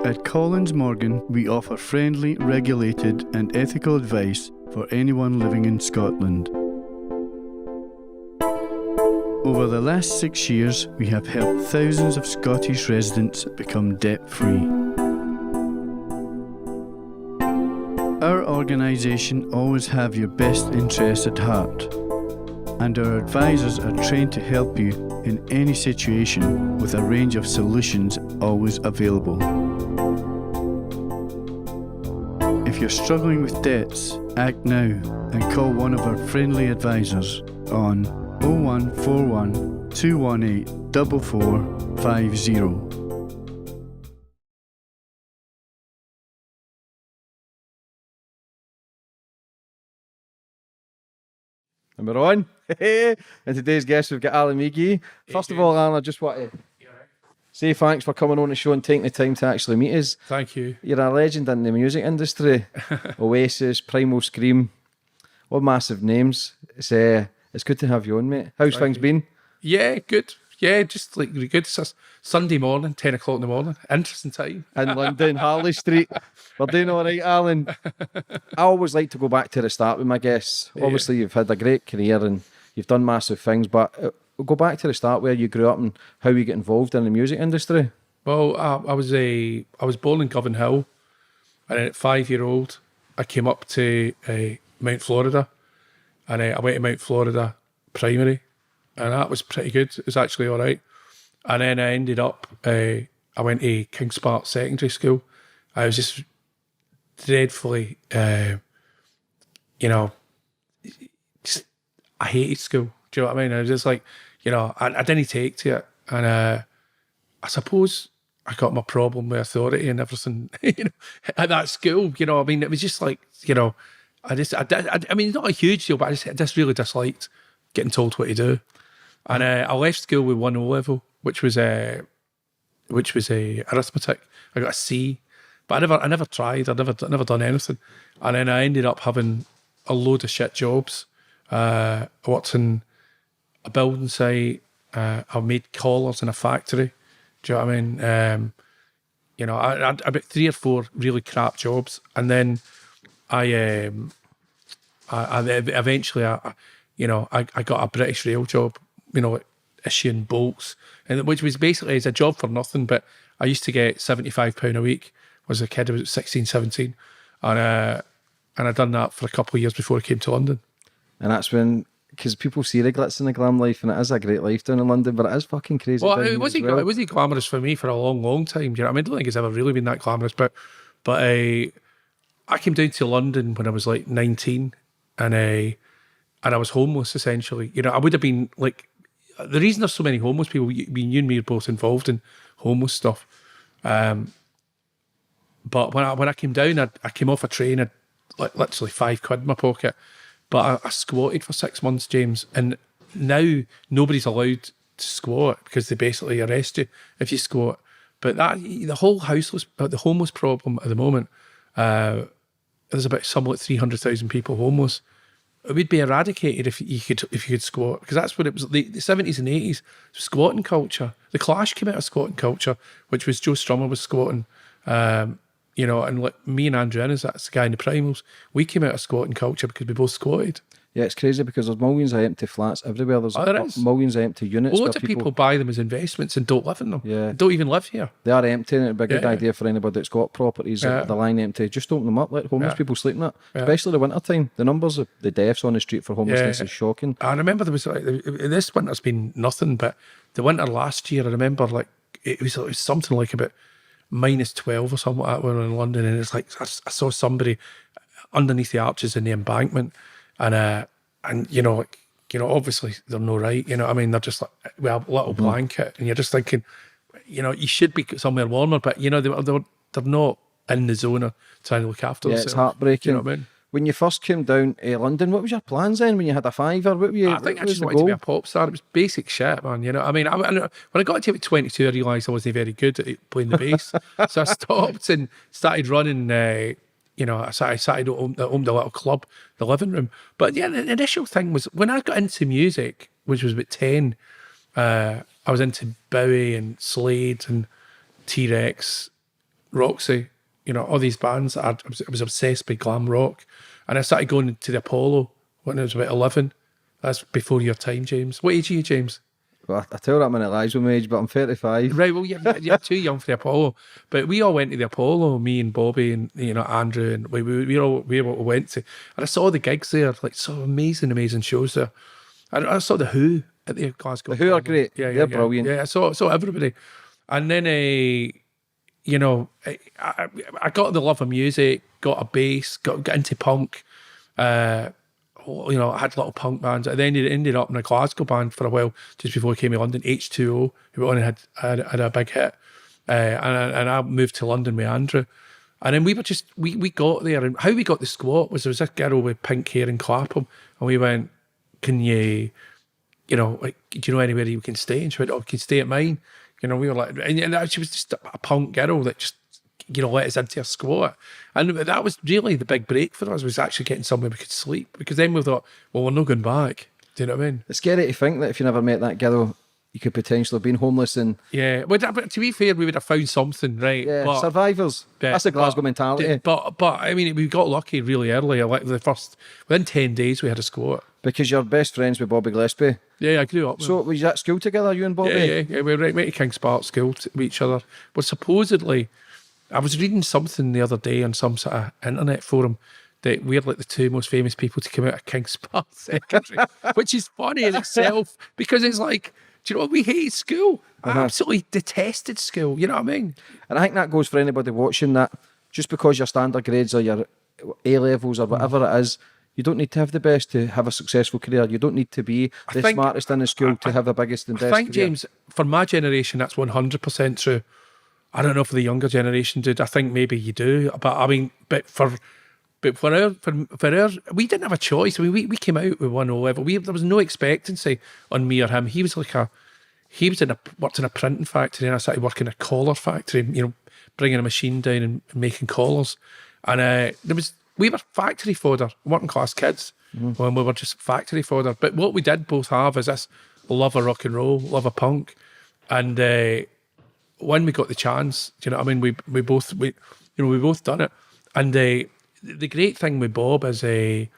At Collins Morgan, we offer friendly, regulated and ethical advice for anyone living in Scotland. Over the last 6 years, we have helped thousands of Scottish residents become debt-free. Our organisation always have your best interests at heart, and our advisors are trained to help you in any situation with a range of solutions always available. If you're struggling with debts, act now and call one of our friendly advisors on 0141 218 4450. And we're on. And today's guest, we've got Alan McGee. First of all, Alan, I just want to say thanks for coming on the show and taking the time to actually meet us. Thank you. You're a legend in the music industry. Oasis, Primal Scream, all massive names. It's good to have you on, mate. How's things been? Yeah, good. Yeah, just like really good. It's a Sunday morning, 10 o'clock in the morning. Interesting time. In London, Harley Street. We're doing all right, Alan. I always like to go back to the start with my guests. Obviously, you've had a great career and you've done massive things, but we'll go back to the start where you grew up and how you get involved in the music industry. Well, I was born in Govan Hill, and then at 5-year-old, I came up to Mount Florida, and I went to Mount Florida Primary, and that was pretty good. It was actually all right. And then I ended up, I went to King's Park Secondary School. I was just dreadfully, I hated school. Do you know what I mean? I was just like, I didn't take to it. And I suppose I got my problem with authority and everything, at that school. I mean, it was just like, I mean, not a huge deal, but I just really disliked getting told what to do. And I left school with 1 O level, which was arithmetic. I got a C, but I never tried. I never done anything. And then I ended up having a load of shit jobs. I worked in a building site. I made collars in a factory. Do you know what I mean? I had about 3 or 4 really crap jobs, and then I eventually got a British Rail job. Issuing bolts, and which was basically it's a job for nothing. But I used to get £75 a week. Was a kid, I was 16, 17, and I done that for a couple of years before I came to London. And that's when, because people see the glitz and the glam life, and it is a great life down in London, but it is fucking crazy. Well, it wasn't glamorous for me for a long, long time. Do you know what I mean? I don't think it's ever really been that glamorous, but I came down to London when I was like 19, and I was homeless essentially. I would have been like, the reason there's so many homeless people, you and me are both involved in homeless stuff. But when I came down, I came off a train, I had like literally £5 in my pocket. But I squatted for 6 months, James, and now nobody's allowed to squat because they basically arrest you if you squat. But the homeless problem at the moment, there's about somewhat like 300,000 people homeless. It would be eradicated if you could squat, because that's what it was. The 70s and 80s, squatting culture. The Clash came out of squatting culture, which was Joe Strummer was squatting. And like me and Andrew Innes, that's the guy in the Primals, we came out of squatting culture because we both squatted. Yeah, it's crazy because there's millions of empty flats everywhere. There's millions of empty units. Well, lots of people buy them as investments and don't live in them. Yeah. Don't even live here. They are empty, and it'd be a good idea for anybody that's got properties that are lying empty. Just open them up, let homeless people sleep in it. Especially the winter time. The numbers of the deaths on the street for homelessness is shocking. I remember there was this winter's been nothing, but the winter last year, I remember like it was something like about -12 or something like that when we were in London, and it's like I saw somebody underneath the arches in the embankment, and obviously they're no right, I mean, they're just like a little blanket, and you're just thinking, you should be somewhere warmer, but they're not in the zone of trying to look after themselves. It's heartbreaking. You know what I mean? When you first came down to London, what was your plans then? When you had a fiver, what were you? I think I just wanted to be a pop star. It was basic shit, man. I mean, when I got to about 22, I realised I wasn't very good at playing the bass, so I stopped and started running. I started owned the little club, the living room. But yeah, the initial thing was when I got into music, which was about 10. I was into Bowie and Slade and T-Rex, Roxy, you know, all these bands. I was obsessed by glam rock, and I started going to the Apollo when I was about 11. That's before your time, James. What age are you, James? Well, I tell that man it lies with my age, but I'm 35. Right, well, you're too young for the Apollo. But we all went to the Apollo, me and Bobby and, you know, Andrew, and we all went to. And I saw the gigs there, like, so amazing shows there. And I saw The Who at the Glasgow. The Who are great. They're brilliant. Yeah, I saw everybody. And then, you know, I got the love of music, got a bass, got into punk. You know, I had little punk bands. I then ended up in a Glasgow band for a while, just before I came to London, H2O, who only had a big hit. And I moved to London with Andrew. And then we were just, we got there, and how we got the squat was there was this girl with pink hair in Clapham, and we went, can you know, like, do you know anywhere you can stay? And she went, oh, you can stay at mine. You know, we were like, and she was just a punk girl that just, you know, let us into her squat. And that was really the big break for us, was actually getting somewhere we could sleep. Because then we thought, well, we're not going back. Do you know what I mean? It's scary to think that if you never met that girl, you could potentially have been homeless and... Yeah, but to be fair, we would have found something, right? Yeah, but, survivors. That's the Glasgow mentality. But I mean, we got lucky really early. Like within 10 days, we had a squat. Because you're best friends with Bobby Gillespie. Yeah, I grew up with So him. was you at school together, you and Bobby? Yeah, we went to King's Park School with each other. But supposedly, I was reading something the other day on some sort of internet forum that we're like the two most famous people to come out of King's Park Secondary, which is funny in itself, because it's like, do you know what? We hated school. I absolutely detested school. You know what I mean? And I think that goes for anybody watching that. Just because your standard grades or your A levels or whatever it is, you don't need to have the best to have a successful career. You don't need to be the smartest in the school to have the biggest and best I think, career. James, for my generation, that's 100% true. I don't know for the younger generation, dude. I think maybe you do. But I mean, for our, we didn't have a choice. I mean, we came out with 1 O level. There was no expectancy on me or him. He was worked in a printing factory, and I started working in a collar factory, you know, bringing a machine down and making collars. And we were factory fodder, working class kids, when we were just factory fodder. But what we did both have is this love of rock and roll, love of punk. And when we got the chance, do you know what I mean? We both done it. And the great thing with Bob is, you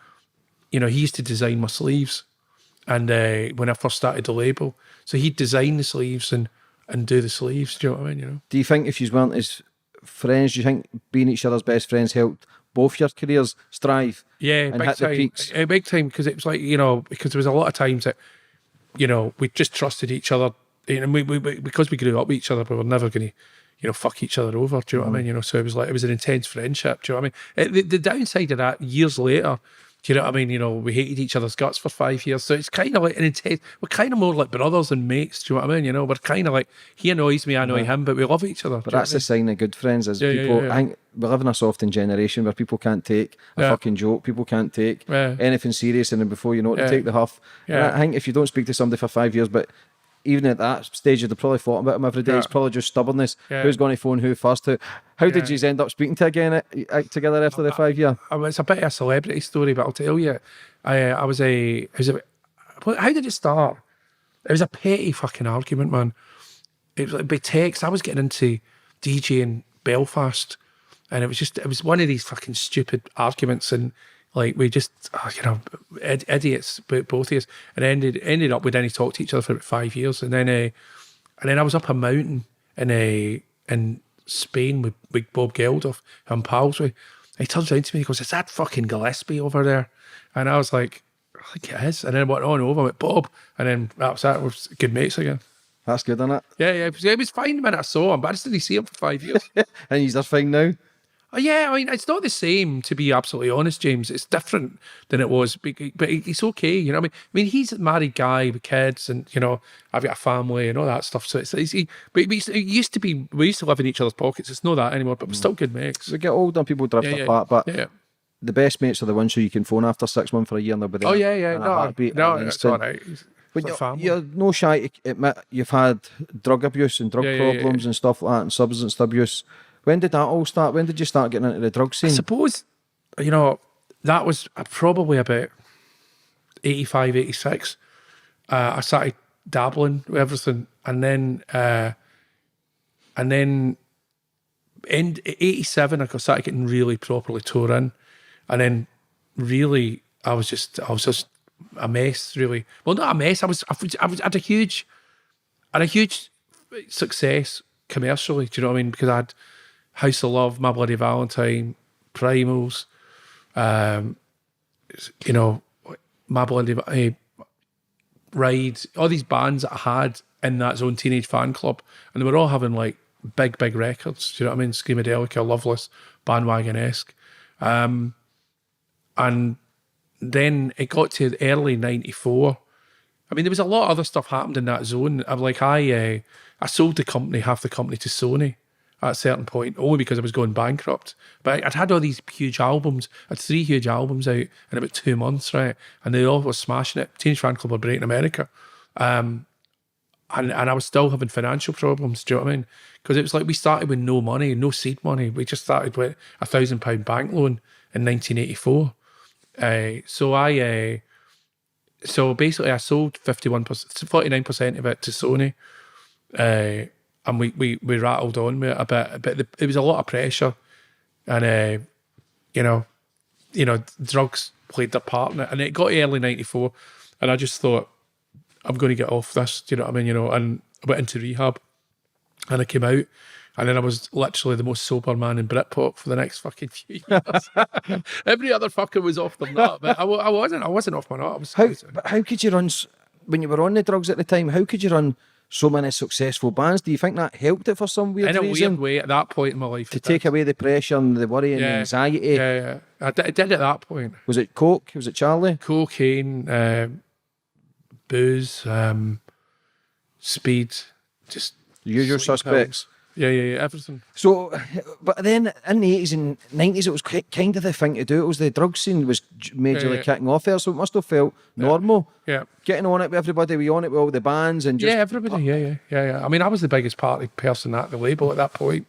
know, he used to design my sleeves. And when I first started the label, so he'd design the sleeves and do the sleeves. Do you know what I mean? You know. Do you think if you weren't as friends, do you think being each other's best friends helped both your careers strive? Yeah, and big hit time. the peaks? Big time, because it was like, you know, because there was a lot of times that, you know, we just trusted each other. You know, we because we grew up with each other, we were never going to, you know, fuck each other over. Do you know what I mean? You know, so it was an intense friendship. Do you know what I mean? The downside of that, years later, do you know what I mean? You know, we hated each other's guts for 5 years. So it's kind of like an intense, we're kind of more like brothers and mates. Do you know what I mean? You know, we're kind of like, he annoys me, I annoy him, but we love each other. But that's the sign of good friends, is people. Yeah. I think we live in a softened generation where people can't take a fucking joke, people can't take anything serious, and then before you know it, they take the huff. And I think if you don't speak to somebody for 5 years, but even at that stage, you'd have probably thought about him every day. It's probably just stubbornness. Who's going to phone who first? How did you end up speaking to again together after the 5 year? It's a bit of a celebrity story, but I'll tell you, how did it start? It was a petty fucking argument, man. It was like by text. I was getting into DJing Belfast, and it was one of these fucking stupid arguments, and like we just, you know, idiots, both of us, and ended up we didn't talk to each other for about 5 years, and then I was up a mountain in Spain with Bob Geldof, who I'm pals with. And he turns around to me and he goes, "Is that fucking Gillespie over there?" And I was like, "I think it is." And then I went on over with Bob, and then that was that. We're good mates again. That's good, isn't it? Yeah. It was fine the minute I saw him, but I just didn't see him for 5 years. And he's just fine now. Yeah, I mean, it's not the same, to be absolutely honest, James. It's different than it was, but it's okay, you know what I mean? He's a married guy with kids, and, you know, I've got a family and all that stuff, so it's easy. But we used to live in each other's pockets. It's not that anymore, but we're still good mates. We get older and people drift apart, but the best mates are the ones who you can phone after 6 months or a year and they'll be there. Oh, yeah. No, it's all right. But you're no shy to admit you've had drug abuse and drug problems and stuff like that, and substance abuse. When did that all start? When did you start getting into the drug scene? I suppose, you know, that was probably about 85, 86. I started dabbling with everything, and then in 87, I started getting really properly tore in. And then really, I was just a mess, really. Well, not a mess. I had a huge success commercially. Do you know what I mean? Because I had House of Love, My Bloody Valentine, Primals, you know, My Bloody Ride, all these bands that I had in that Zone Teenage fan club, and they were all having like big records. Do you know what I mean? Screamadelica, Loveless, Bandwagon-esque. And then it got to early 94. I mean, there was a lot of other stuff happened in that zone. I sold the company, half the company, to Sony at a certain point, only because I was going bankrupt. But I'd had all these huge albums. I had 3 huge albums out in about 2 months, right? And they all were smashing it. Teenage Fan Club were great in America. And I was still having financial problems, do you know what I mean? Because it was like we started with no money, no seed money. We just started with a £1,000 bank loan in 1984. So basically I sold 49% of it to Sony. And we rattled on with it a bit. But it was a lot of pressure. And, you know, drugs played their part in it. And it got early 94. And I just thought, I'm going to get off this, do you know what I mean? You know, and I went into rehab and I came out, and then I was literally the most sober man in Britpop for the next fucking few years. Every other fucker was off their nut, but I wasn't off my nut. How could you run, when you were on the drugs at the time, how could you run so many successful bands? Do you think that helped it for some weird reason? In a weird way at that point in my life. To take away the pressure and the worry and the anxiety? Yeah. It did at that point. Was it coke? Was it Charlie? Cocaine, booze, speed, just usual suspects. Pills. Yeah, everything. So, but then in the 80s and 90s, it was kind of the thing to do. It was the drug scene was majorly kicking off there, so it must have felt normal. Yeah. Getting on it with everybody, we on it with all the bands and just... Yeah, everybody, yeah. I mean, I was the biggest party person at the label at that point.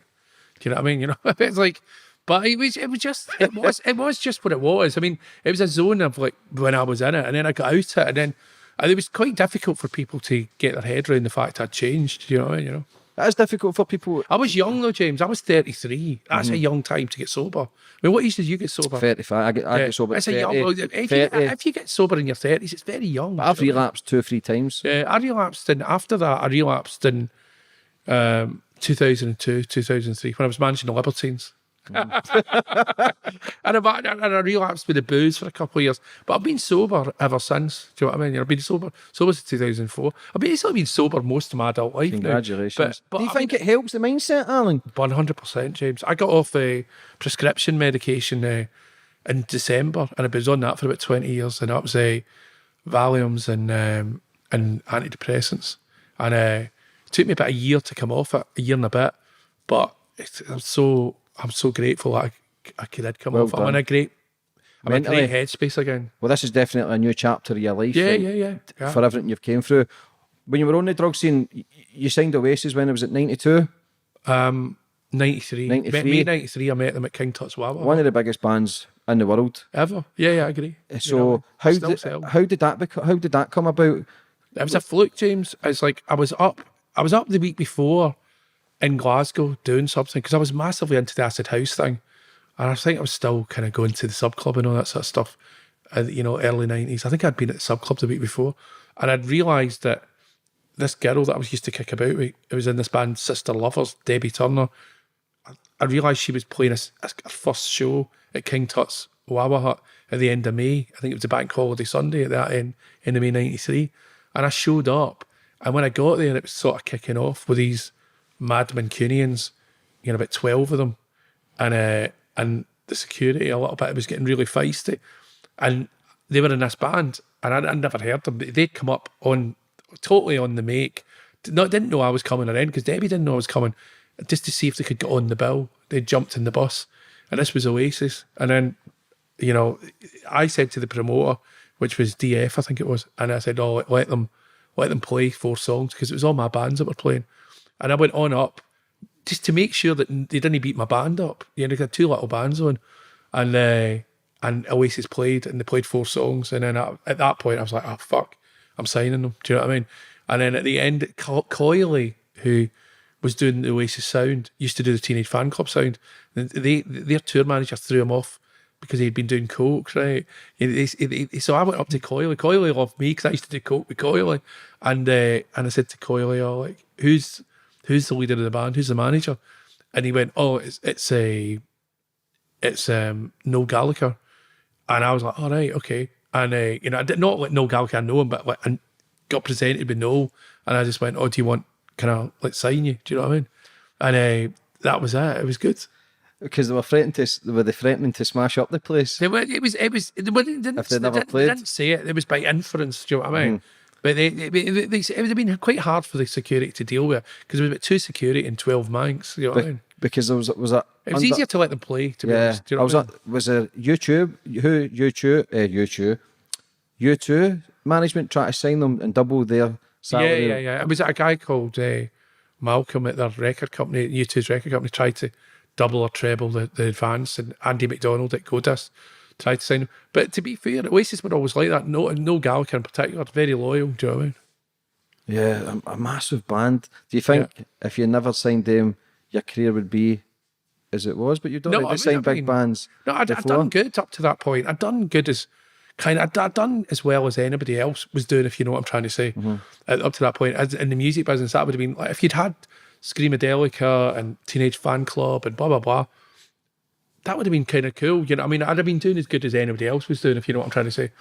Do you know what I mean? You know, it's like... But it was just what it was. I mean, it was a zone of like when I was in it, and then I got out it, and then it was quite difficult for people to get their head around the fact I'd changed. You know what I mean? You know, that is difficult for people. I was young though, James. I was 33. That's a young time to get sober. I mean, what age did you get sober? 35. I get sober at 30. If you get sober in your 30s, it's very young. But I've relapsed 2 or 3 times. Yeah, after that, I relapsed in 2002, 2003 when I was managing the Libertines. and I relapsed with the booze for a couple of years, but I've been sober ever since. Do you know what I mean? I've been sober since 2004. I've basically been sober most of my adult life. Congratulations. But do you think it helps the mindset, Alan? 100%, James. I got off prescription medication in December, and I was on that for about 20 years, and that was Valiums and antidepressants, and it took me about a year to come off it, a year and a bit, but I'm so grateful that I could come off. I'm in a great headspace again. Well, this is definitely a new chapter of your life. Yeah. For everything you've came through. When you were on the drug scene, you signed Oasis when it was at 92? 93. 93, I met them at King Tut's Wawa. One of the biggest bands in the world. Ever. Yeah, I agree. So how did that come about? It was a fluke, James. It's like I was up the week before in Glasgow doing something, because I was massively into the acid house thing, and I think I was still kind of going to the sub club and all that sort of stuff, you know, early 90s. I think I'd been at the sub club the week before, and I'd realised that this girl that I was used to kick about with, it was in this band Sister Lovers, Debbie Turner. I realised she was playing her first show at King Tut's Wawa Hut at the end of May. I think it was a bank holiday Sunday at that end of May 93, and I showed up, and when I got there, it was sort of kicking off with these mad Mancunians, you know, about 12 of them, and the security a little bit, it was getting really feisty, and they were in this band, and I'd never heard them. They'd come up totally on the make, didn't know I was coming around, because Debbie didn't know I was coming, just to see if they could get on the bill. They jumped in the bus, and this was Oasis, and then, you know, I said to the promoter, which was DF, I think it was, and I said, oh, let them play 4 songs, because it was all my bands that were playing. And I went on up just to make sure that they didn't beat my band up. You know, they had 2 little bands on, and Oasis played, and they played 4 songs. And then at that point, I was like, oh, fuck, I'm signing them. Do you know what I mean? And then at the end, Coyley, who was doing the Oasis sound, used to do the Teenage Fan Club sound. Their tour manager threw him off because he'd been doing coke, right? So I went up to Coyley. Coyley loved me because I used to do coke with Coyley, and I said to Coyley, "Oh, like who's the leader of the band? Who's the manager?" And he went, "Oh, it's Noel Gallagher." And I was like, "All right, okay." And you know, I did not let Noel Gallagher know him, but like, I got presented with Noel, and I just went, "Oh, do you want? Can I like sign you?" Do you know what I mean? And that was it. It was good. Because they were threatening to smash up the place. They were. They didn't, If they never they played. didn't say it. It was by inference. Do you know what I mean? But it would have been quite hard for the security to deal with because there was about 2 security and 12 manx. You know what I mean? Because there was a It was easier to let them play. To be honest. Do you know what I mean? Was there U2 management trying to sign them and double their salary? Yeah. It was a guy called Malcolm at their record company, U2's record company, tried to double or treble the advance, and Andy McDonald at Godis tried to sign him. But to be fair, Oasis were always like that. No Gallagher in particular, very loyal. Do you know what I mean? Yeah, a massive band. Do you think if you never signed them, your career would be as it was? But you don't really sign big bands. No, I'd done good up to that point. I'd done good as I'd done as well as anybody else was doing, if you know what I'm trying to say. Up to that point, as in the music business, that would have been like if you'd had Screamadelica and Teenage Fan Club and blah blah blah. That would have been kind of cool, you know. I mean, I'd have been doing as good as anybody else was doing, if you know what I'm trying to say.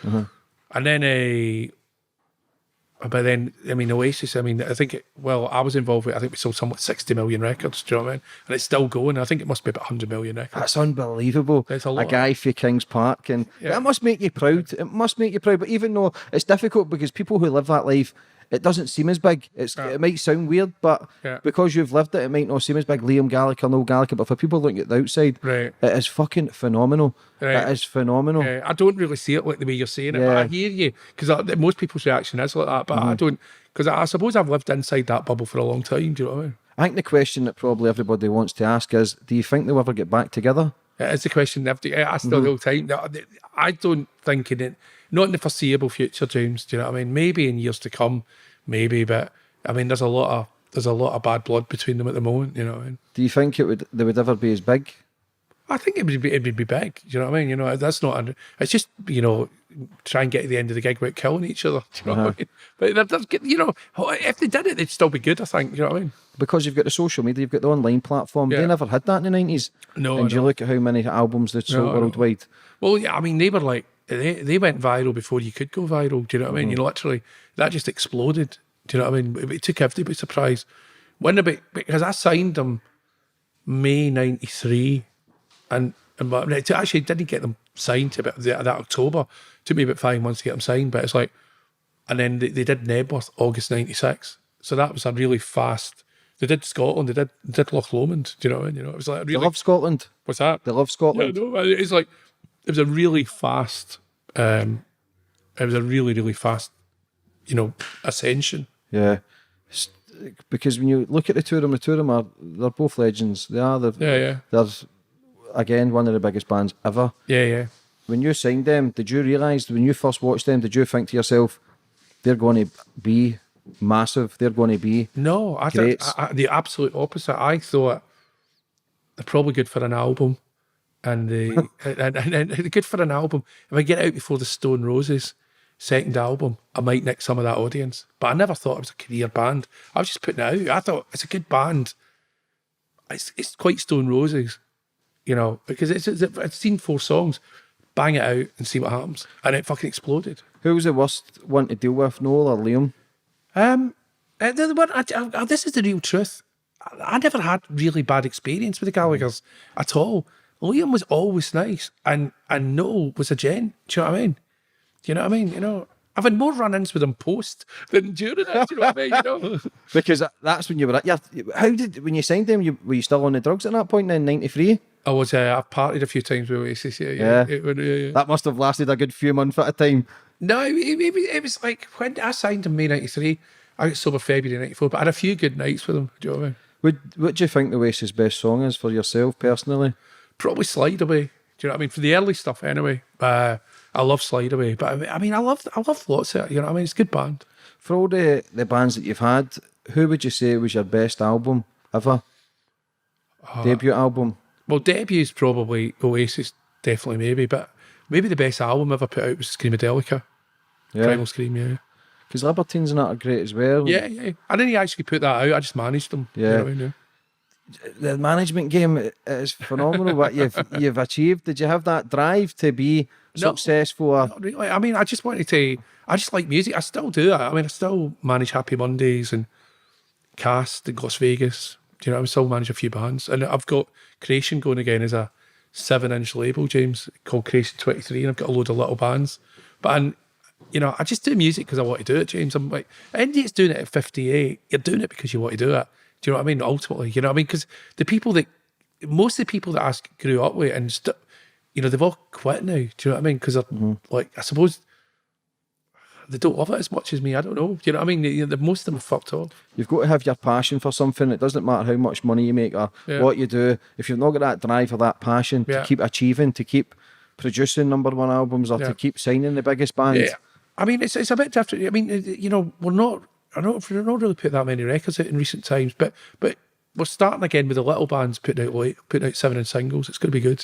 And then, but then, I mean, Oasis. I mean, I think. I was involved with. I think we sold somewhat 60 million records. Do you know what I mean? And it's still going. I think it must be about 100 million records. That's unbelievable. That's a lot. A guy for Kings Park, and that must make you proud. It must make you proud. But even though it's difficult because people who live that life, it doesn't seem as big. It might sound weird, but because you've lived it, it might not seem as big. Liam Gallagher, Noel Gallagher, but for people looking at the outside, Right. it is fucking phenomenal. Right. It is phenomenal. I don't really see it like the way you're saying it, but I hear you because most people's reaction is like that. But I don't, because I suppose I've lived inside that bubble for a long time. Do you know what I mean? I think the question that probably everybody wants to ask is, do you think they'll ever get back together? It's the question I ask the whole time. No, I don't think in it, not in the foreseeable future, James. Do you know what I mean? Maybe in years to come, maybe, but I mean, there's a lot of bad blood between them at the moment. You know what I mean? Do you think they would ever be as big? I think it'd be big. Do you know what I mean? You know, that's not. It's just, you know, try and get to the end of the gig without killing each other. Do you know what I mean? But you know, if they did it, they'd still be good. I think. You know what I mean? Because you've got the social media, you've got the online platform. They never had that in the 90s. No, and you look at how many albums they sold worldwide. Well, yeah, I mean, they were like they went viral before you could go viral. Do you know what I mean? You know, literally, that just exploded. Do you know what I mean? It took everybody by surprise. Because I signed them May '93. And actually didn't get them signed to about that October. Took me about 5 months to get them signed, but it's like, and then they did Nebworth August '96. So that was a really fast. They did Scotland. They did Loch Lomond. Do you know what I mean? You know, it was like really. They love Scotland. What's that? They love Scotland. Yeah, no, it's like it was a really fast. It was a really, really fast, you know, ascension. Yeah. Because when you look at the two of them, they're both legends. They are. They're again one of the biggest bands ever. Yeah. When you signed them, did you realise when you first watched them? Did you think to yourself, they're going to be massive? They're going to be great? The absolute opposite. I thought they're probably good for an album, and and good for an album. If I get out before the Stone Roses second album, I might nick some of that audience. But I never thought it was a career band. I was just putting it out. I thought it's a good band. It's quite Stone Roses, you know, because it's seen 4 songs, bang it out and see what happens, and it fucking exploded. Who was the worst one to deal with, Noel or Liam? This is the real truth. I never had really bad experience with the Gallaghers at all. Liam was always nice, and Noel was a gent. Do you know what I mean? Do you know what I mean? You know, I've had more run-ins with him post than during it. Do you know what I mean? You know, because that's when you were at. Yeah, when you signed them? Were you still on the drugs at that point in '93? I was. I've partied a few times with Oasis. Yeah. That must have lasted a good few months at a time. No, it was like when I signed in May '93. I got sober February '94, but I had a few good nights with him. Do you know what I mean? What do you think the Oasis' best song is for yourself personally? Probably Slide Away. Do you know what I mean? For the early stuff, anyway. I love Slide Away, but I mean, I love lots of it. You know what I mean? It's a good band. For all the bands that you've had, who would you say was your best album ever? Debut album? Well, debut's probably Oasis, definitely, maybe, but maybe the best album ever put out was Screamadelica. Yeah. Primal Scream, yeah. Because Libertines and that are great as well. Yeah, yeah. I didn't actually put that out, I just managed them. Yeah. You know what I mean? The management game is phenomenal. What you've achieved. Did you have that drive to be successful? Not really. I mean, I just like music. I still do it. I mean, I still manage Happy Mondays and Cast in Las Vegas. Do you know, I still manage a few bands. And I've got Creation going again as a 7-inch label, James, called Creation 23, and I've got a load of little bands. But I just do music because I want to do it, James. I'm like, India's doing it at 58. You're doing it because you want to do it. Do you know what I mean? Ultimately, you know what I mean? Because most of the people that I grew up with and they've all quit now. Do you know what I mean? Because like, I suppose they don't love it as much as me. I don't know. Do you know what I mean? Most of them are fucked off. You've got to have your passion for something. It doesn't matter how much money you make or what you do. If you've not got that drive or that passion to keep achieving, to keep producing #1 albums or to keep signing the biggest bands. Yeah. I mean, it's a bit different. I mean, we're not really put that many records out in recent times, but we're starting again with the little bands putting out 7-inch singles. It's going to be good,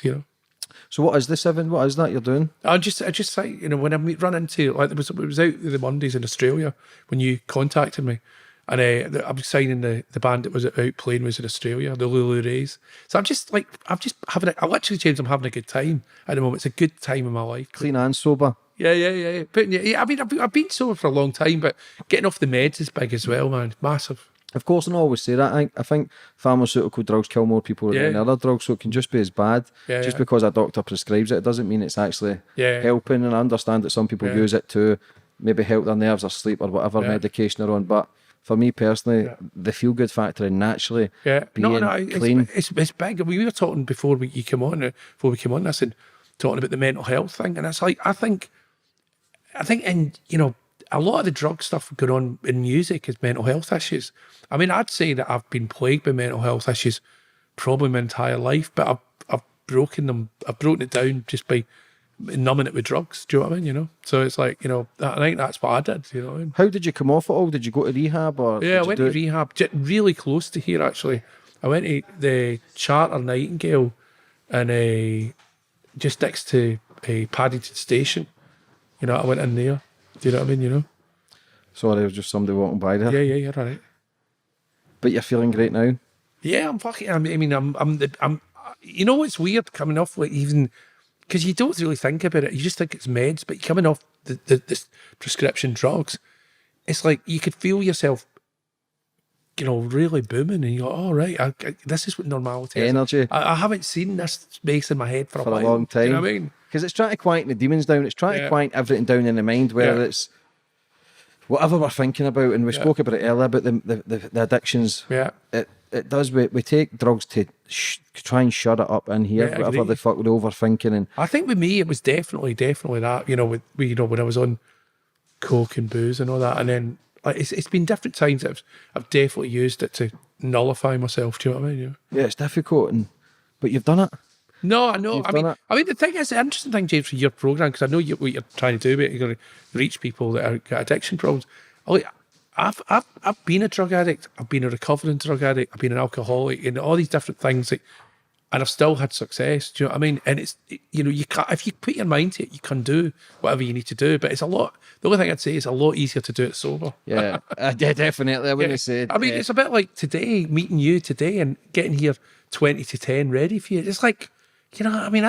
So what is the 7? What is that you're doing? I just say, when I run into, like, it was out the Mondays in Australia when you contacted me, and I was signing the band that was out playing was in Australia, the Lulu Rays. So I'm literally, James, I'm having a good time at the moment. It's a good time in my life. Clean and sober. Yeah. I mean, I've been sober for a long time, but getting off the meds is big as well, man. Massive. Of course, and I always say that. I think pharmaceutical drugs kill more people than other drugs, so it can just be as bad. Just because a doctor prescribes it, it doesn't mean it's actually helping. And I understand that some people use it to maybe help their nerves or sleep or whatever medication they're on. But for me personally, the feel-good factor in naturally being clean. It's big. We were talking before we came on this and talking about the mental health thing. And it's like, I think a lot of the drug stuff going on in music is mental health issues. I mean, I'd say that I've been plagued by mental health issues probably my entire life, but I've broken it down just by numbing it with drugs. Do you know what I mean? So it's like, I think that's what I did. You know what I mean? How did you come off it all? Did you go to rehab or? Yeah, I went to rehab, really close to here actually. I went to the Charter Nightingale, and just next to Paddington Station. I went in there. Do you know what I mean? Sorry, there was just somebody walking by there. Yeah, you're right. But you're feeling great now. Yeah, I'm fucking. I mean, I'm. It's weird coming off like even because you don't really think about it. You just think it's meds, but coming off this prescription drugs, it's like you could feel yourself, really booming, and you go, "Oh right, this is what normality is." Energy. I haven't seen this space in my head for a while. long time. Do you know what I mean? Because it's trying to quieten the demons down. It's trying to quieten everything down in the mind, whether it's whatever we're thinking about. And we spoke about it earlier about the addictions. Yeah. It does. We take drugs to try and shut it up in here, whatever the fuck we're overthinking. And I think with me, it was definitely that. When I was on coke and booze and all that, and then it's been different times that I've definitely used it to nullify myself. Do you know what I mean? Yeah, it's difficult, but you've done it. No, I know. I mean, the thing is, the interesting thing, James, for your program, because I know what you're trying to do, but you're going to reach people that are got addiction problems. I've been a drug addict. I've been a recovering drug addict. I've been an alcoholic, and all these different things, and I've still had success. Do you know what I mean? And it's you can't, if you put your mind to it, you can do whatever you need to do. But it's a lot. The only thing I'd say is a lot easier to do it sober. Yeah, definitely. I wouldn't say. I mean, it's a bit like today, meeting you today and getting here 20 to 10 ready for you. It's like. I mean,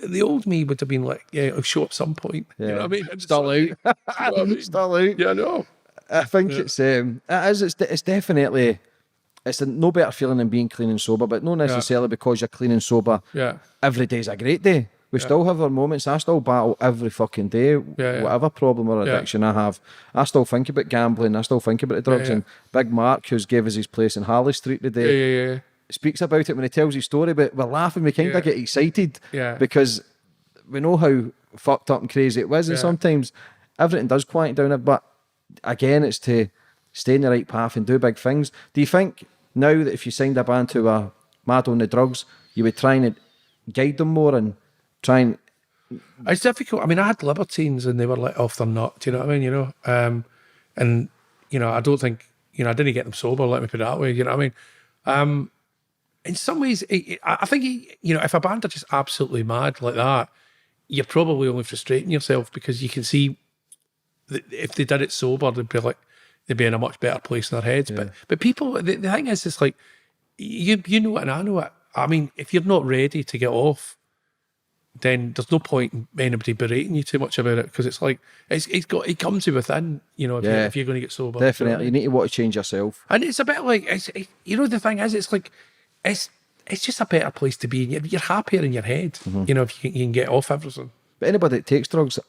the old me would have been like, I'll show up some point. Yeah. You know what I mean? Still out. Still out. Yeah, I know. I think it's definitely, it's no better feeling than being clean and sober, but not necessarily because you're clean and sober. Yeah. Every day's a great day. We still have our moments. I still battle every fucking day, whatever problem or addiction I have. I still think about gambling. I still think about the drugs. And Big Mark, who's gave us his place in Harley Street today. Yeah. Speaks about it when he tells his story, but we're laughing, we kind of get excited because we know how fucked up and crazy it was, and sometimes everything does quiet down it, but again, it's to stay in the right path and do big things. Do you think now that if you signed a band who are mad on the drugs, you would try and guide them more and try and... It's difficult. I mean, I had libertines and they were let off their nut, do you know what I mean, and, I don't think, I didn't get them sober, let me put it that way, you know what I mean? In some ways, I think, you know, if a band are just absolutely mad like that, you're probably only frustrating yourself, because you can see that if they did it sober, they'd be in a much better place in their heads. But people, the thing is, it's like, you know it and I know it. I mean, if you're not ready to get off, then there's no point in anybody berating you too much about it, because it's like, it comes from within, you know, if you're going to get sober. Definitely. You need to want to change yourself. And it's a bit like, you know, the thing is, it's like, it's just a better place to be. You're happier in your head, you know, if you can get off everything. But anybody that takes drugs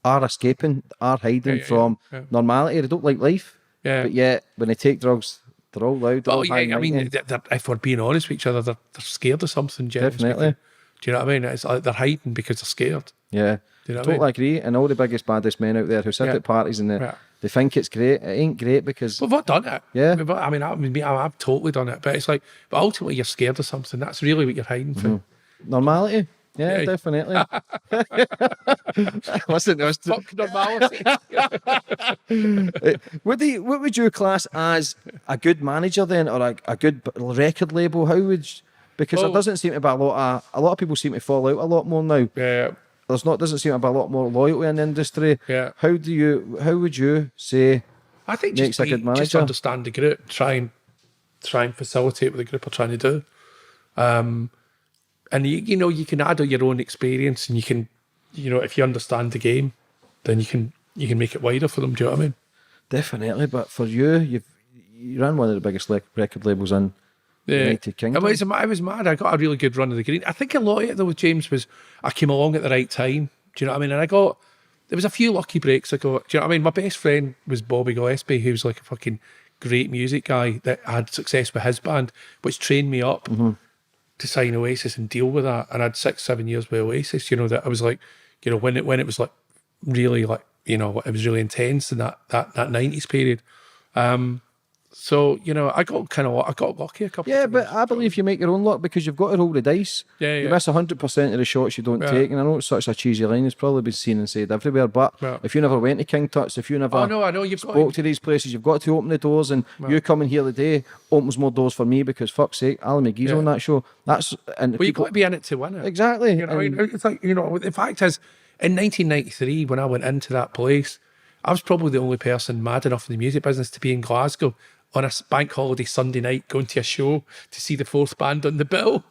are escaping, are hiding from normality. They don't like life. Yeah. But yet, when they take drugs, they're all loud. Oh, all yeah, high I mean, mighty. if we're being honest with each other, they're scared of something, generally Definitely. speaking. Do you know what I mean? It's like they're hiding because they're scared. Yeah. Do you know what I Totally mean? agree. And all the biggest, baddest men out there who sit Yeah. at parties and Yeah. they think it's great. It ain't great because We've all done it. Yeah. I've totally done it. But it's like, but ultimately you're scared of something. That's really what you're hiding from. normality. Yeah, Yeah. definitely. Listen, Fuck normality. what would you class as a good manager then, or a good record label? How would because there Well- doesn't seem to be a lot of people seem to fall out a lot more now. Yeah. Doesn't seem to be a lot more loyalty in the industry. Yeah. How would you say I think makes just, a good just manager? understand the group, try and facilitate what the group are trying to do. And you know, you can add your own experience, and you can, you know, if you understand the game, then you can make it wider for them. Do you know what I mean? Definitely, but for you ran one of the biggest record labels in United Kingdom. I was mad. I got a really good run of the green. I think a lot of it though with James was I came along at the right time. Do you know what I mean? And there was a few lucky breaks I got. Do you know what I mean? My best friend was Bobby Gillespie, who was like a fucking great music guy that had success with his band, which trained me up to sign Oasis and deal with that. And I had 6-7 years with Oasis, you know, that I was like, you know, when it was like really like, you know, it was really intense in that 90s period. So, you know, I got lucky a couple Yeah, of but times. I believe you make your own luck because you've got to roll the dice. Yeah, You yeah. miss 100% of the shots you don't Yeah. take. And I know it's such a cheesy line, it's probably been seen and said everywhere. But Yeah. if you never went to King Tut's, if you never Oh, no, I know. You've got spoke to these places, you've got to open the doors. And you coming here today opens more doors for me because, fuck's sake, Alan McGee's Yeah. on that show. Well, you've got to be in it to win it. Exactly. You know, I mean, it's like, you know, the fact is, in 1993, when I went into that place, I was probably the only person mad enough in the music business to be in Glasgow on a bank holiday Sunday night, going to a show to see the fourth band on the bill,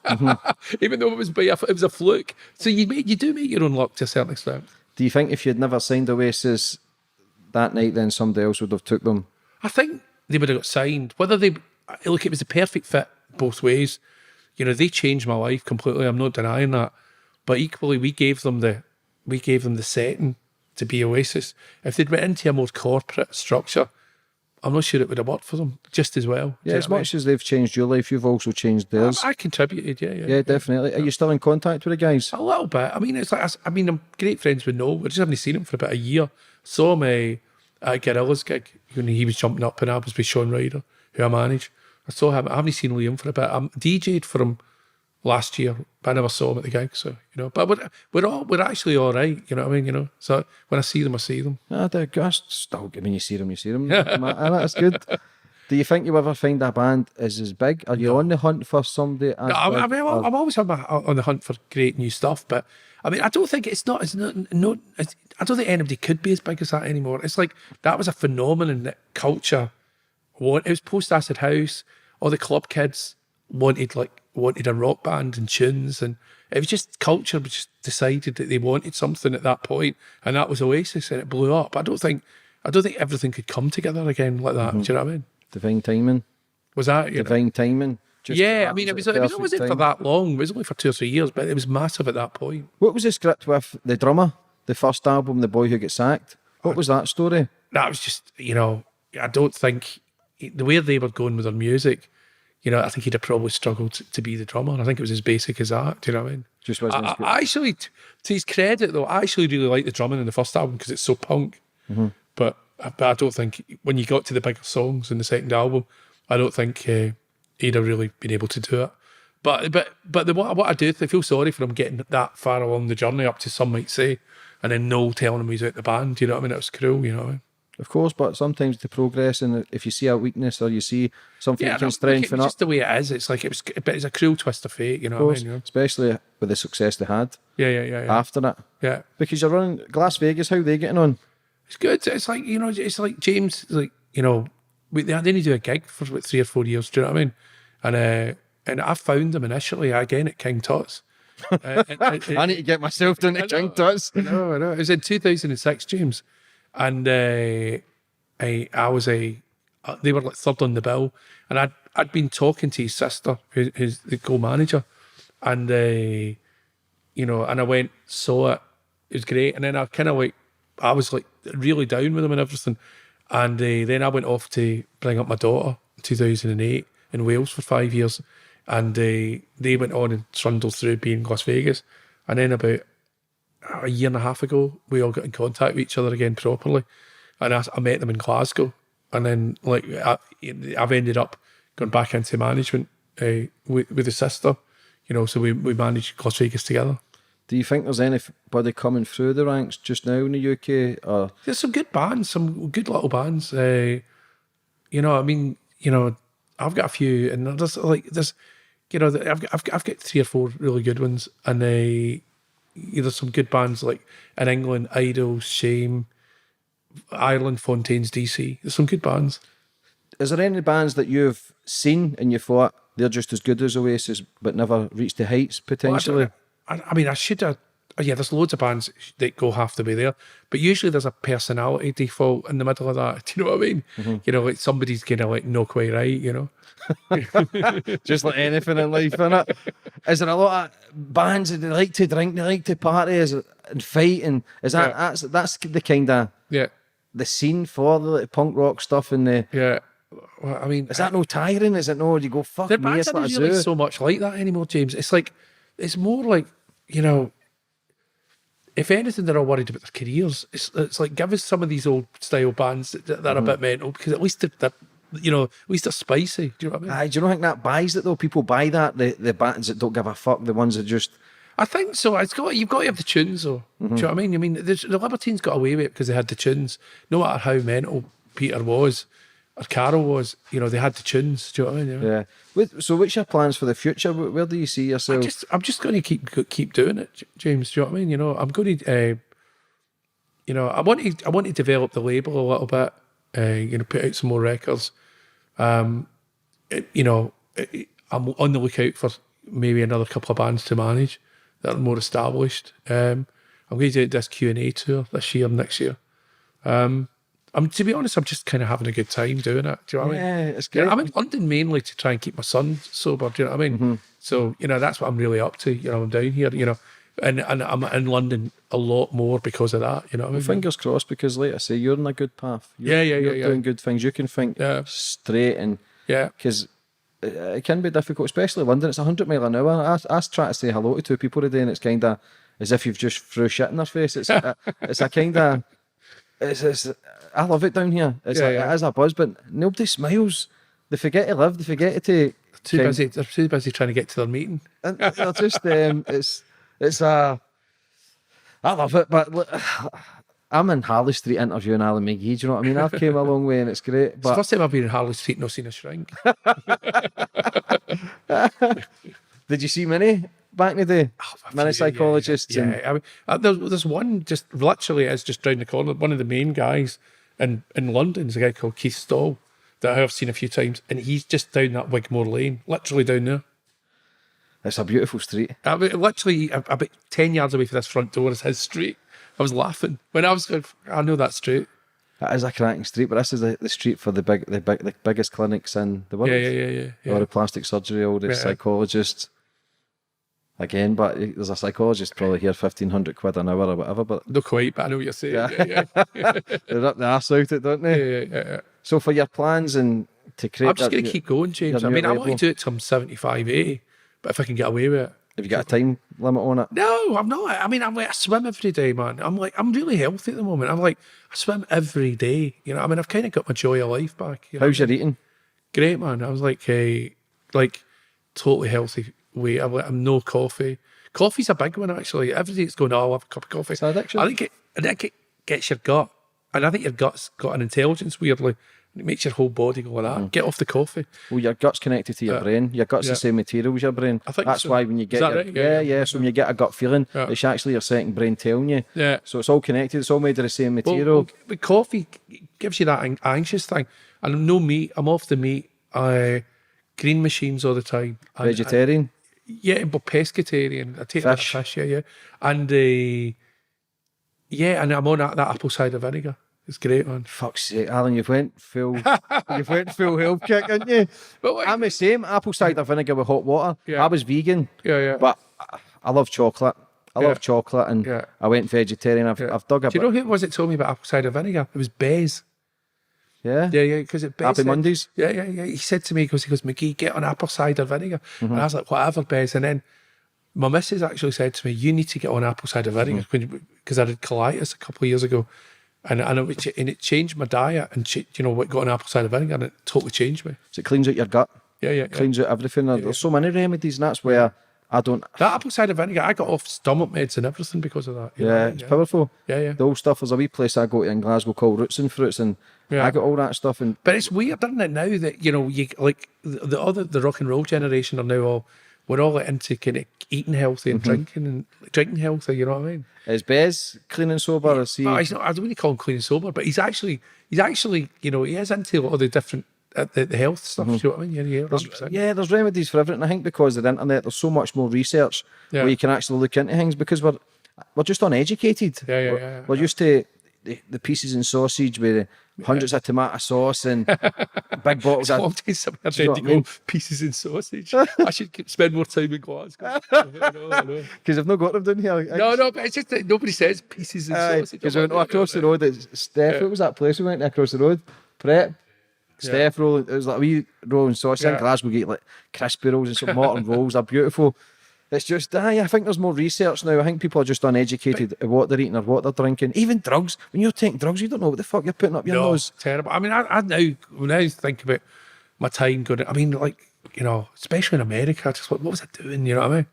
even though it was a fluke. So you do make your own luck to a certain extent. Do you think if you'd never signed Oasis that night, then somebody else would have took them? I think they would have got signed. It was the perfect fit both ways. You know, they changed my life completely. I'm not denying that. But equally, we gave them the setting to be Oasis. If they'd went into a more corporate structure, I'm not sure it would have worked for them just as well. Yeah, as much as they've changed your life, you've also changed theirs. I contributed, Yeah, definitely. Are you still in contact with the guys? A little bit. I mean, it's like I'm great friends with Noel. I just haven't seen him for about a year. Saw him at a Gorillaz gig when he was jumping up and I was with Sean Ryder, who I manage. I saw him. I haven't seen Liam for a bit. I DJ'd for him last year, but I never saw him at the gig. So, you know, but we're actually all right. You know what I mean? You know, so when I see them, I see them. Still, I mean, you see them. That's good. Do you think you ever find a band is as big? Are you on the hunt for somebody? As No, big, or- I'm always on the hunt for great new stuff, but I mean, I don't think I don't think anybody could be as big as that anymore. It's like that was a phenomenon that culture. It was post Acid House. All the club kids wanted a rock band and tunes, and it was just culture was just decided that they wanted something at that point, and that was Oasis, and it blew up. I don't think everything could come together again like that. Do you know what I mean? Divine timing. Was that Divine timing. Just yeah, I happens mean, at it the wasn't perfect for time. that long. It was only for 2 or 3 years, but it was massive at that point. What was the script with the drummer? The first album, The Boy Who Got Sacked. What was that story? That was just, you know, I don't think the way they were going with their music, you know, I think he'd have probably struggled to be the drummer. I think it was as basic as that. Do you know what I mean? Just wasn't as good. I actually, to his credit though, I actually really like the drumming in the first album because it's so punk. But I don't think when you got to the bigger songs in the second album, I don't think he'd have really been able to do it. But what I do, I feel sorry for him getting that far along the journey up to some might say, and then no telling him he's out the band. You know what I mean? It was cruel. You know what I mean? Of course, but sometimes to progress, and if you see a weakness or you see something you can strengthen it's up, just the way it is. It's like but it's a cruel twist of fate, you know of what I course, mean? You know? especially with the success they had Yeah. after it. Yeah. Because you're running Las Vegas, how are they getting on? It's good. It's like, you know, it's like James, like, you know, they didn't do a gig for about 3 or 4 years. Do you know what I mean? And I found them initially again at King Tut's. I need to get myself down to King Tut's. I know. It was in 2006, James, and I was they were like third on the bill, and I'd been talking to his sister, who's the co-manager, and you know, and I went, saw it. It was great, and then I was like really down with him and everything, and then I went off to bring up my daughter in 2008 in Wales for 5 years, and they went on and trundled through being Las Vegas, and then about a year and a half ago, we all got in contact with each other again properly, and I met them in Glasgow, and then like I've ended up going back into management with the sister, you know, so we managed Las Vegas together. Do you think there's anybody coming through the ranks just now in the UK? Or There's some good bands, some good little bands. You know, I mean, you know, I've got a few, and there's, you know, I've got 3 or 4 really good ones, and there's some good bands like in England, Idol, Shame, Ireland, Fontaines DC. There's some good bands. is there any bands that you've seen and you thought they're just as good as Oasis but never reached the heights potentially? I mean, I should have. Yeah, there's loads of bands that have to be there, but usually there's a personality default in the middle of that. Do you know what I mean? Mm-hmm. You know, like somebody's kind of like not quite right. You know, Just like anything in life, innit? Is there a lot of bands that they like to drink, they like to party and fight, and is that that's the kind of the scene for the like, punk rock stuff and the yeah. Well, I mean, is that no tiring? Is it no? You go fuck the me. bands It's aren't like a really zoo. so much like that anymore, James. It's like it's more like, you know, if anything, they're all worried about their careers. It's like give us some of these old style bands that are a bit mental, because at least they're you know, at least they're spicy. Do you know what I mean? Aye, do you not think that buys it though? People buy that the bands that don't give a fuck, the ones that just I think so. You've got to have the tunes, though. Do you know what I mean? I mean, the Libertines got away with it because they had the tunes. No matter how mental Peter was or Carol was, you know, they had the tunes. Do you know what I mean? yeah. So what's your plans for the future? Where do you see yourself? I'm just going to keep doing it, James. Do you know what I mean? You know, I'm going to, you know, I want to develop the label a little bit. You know, put out some more records. You know, I'm on the lookout for maybe another couple of bands to manage that are more established. I'm going to do this Q&A tour this year, next year. To be honest, I'm just kind of having a good time doing it. Do you know what I mean? Yeah, it's great. I'm in London mainly to try and keep my son sober. Do you know what I mean? So, you know, that's what I'm really up to. You know, I'm down here, you know, and I'm in London a lot more because of that. You know what I mean? Fingers crossed, because like I say, you're in a good path. Yeah. You're doing good things. You can think straight, and because it can be difficult, especially London. It's 100 mile an hour. I try to say hello to 2 people today, and it's kind of as if you've just threw shit in their face. It's it's a kind of I love it down here. It is a buzz, but nobody smiles. They forget to live. They forget to. They're too busy trying to get to their meeting. And they're just it's I love it, but look, I'm in Harley Street interviewing Alan McGee. Do you know what I mean? I've came a long way, and it's great. It's the But first time I've been in Harley Street and not seen a shrink. did you see many back in the day? Many psychologists. Yeah. And I mean, there's one just literally is just round the corner. One of the main guys in London is a guy called Keith Stall that I have seen a few times, and he's just down that Wigmore Lane, literally down there. it's a beautiful street. I mean, literally about 10 yards away from this front door is his street. I was laughing when I was going, I know that street. It is a cracking street, but this is the street for the biggest clinics in the world. Yeah. All the plastic surgery, all the psychologists. Again, but there's a psychologist probably here £1,500 an hour or whatever. But Not quite, but I know what you're saying. Yeah. Yeah. they're up the arse out it, don't they? Yeah. So for your plans and to create, I'm just going to keep going, James. I mean, I want to do it till I'm 75, 80, but if I can get away with it. Have you got a time limit on it? No, I'm not. I mean, I swim every day, man. I'm really healthy at the moment. I swim every day. You know, I mean, I've kind of got my joy of life back. You know? How's your eating? Great, man. I was like totally healthy weight. I'm no coffee. Coffee's a big one, actually. Every day it's going, I'll have a cup of coffee. It's an addiction. I think it gets your gut and I think your gut's got an intelligence weirdly. It makes your whole body go like that. Get off the coffee. Well, your gut's connected to your brain. Your gut's the same material as your brain. I think that's so. why when you get Is that right? Yeah. so when you get a gut feeling, it's actually your second brain telling you. Yeah. So it's all connected. It's all made of the same material. Well, but coffee gives you that anxious thing. And I'm no meat. I'm off the meat. Green machines all the time. Vegetarian. Yeah, but pescatarian. I take Fish. That fish, yeah. And and I'm on that apple cider vinegar. It's great, man. Fuck's sake, Alan, you've went full health kick, didn't you? But I'm the same. Apple cider vinegar with hot water. Yeah. I was vegan. Yeah. But I love chocolate. I love chocolate, and I went vegetarian. I've dug a Do you know who it was that told me about apple cider vinegar? It was Bez. Yeah. Because it Bez Happy said- Mondays. Yeah. He said to me, he goes, McGee, get on apple cider vinegar. And I was like, whatever, Bez. And then my missus actually said to me, you need to get on apple cider vinegar because I had colitis a couple of years ago. And it changed my diet and, got on apple cider vinegar and it totally changed me. So it cleans out your gut. Yeah. Cleans out everything. There's so many remedies, and that's where I don't. That apple cider vinegar, I got off stomach meds and everything because of that. It's powerful. Yeah. The old stuff. There's a wee place I go to in Glasgow called Roots and Fruits, and I got all that stuff. And But it's weird, isn't it, now that, you like the rock and roll generation are now we're all into kind of eating healthy and drinking healthy, you know what I mean? is Bez clean and sober? Is he? Well, he's not, I don't really call him clean and sober, but he's actually, he is into a lot of the different, the health stuff, do you know what I mean? Yeah, 100%. There's remedies for everything. I think because of the internet, there's so much more research where you can actually look into things because we're just uneducated. Yeah. We're used to the pieces and sausage with hundreds of tomato sauce and big bottles of. Sometimes somebody Do you know said to what I mean? go pieces in sausage. I should spend more time in Glasgow. I know. Because I've not got them down here. No, but it's just that nobody says pieces in sausage. Because we went across the road. Steph, what was that place we went to across the road? Prep. Steph rolling. It was like a wee rolling sausage. In Glasgow, we get like crispy rolls and some Morton rolls. They're beautiful. It's just, I think there's more research now. I think people are just uneducated at what they're eating or what they're drinking. Even drugs. When you're taking drugs, you don't know what the fuck you're putting up your nose. Terrible. I mean, I now think about my time going. I mean, like, especially in America, just like, what was I doing? You know what I mean?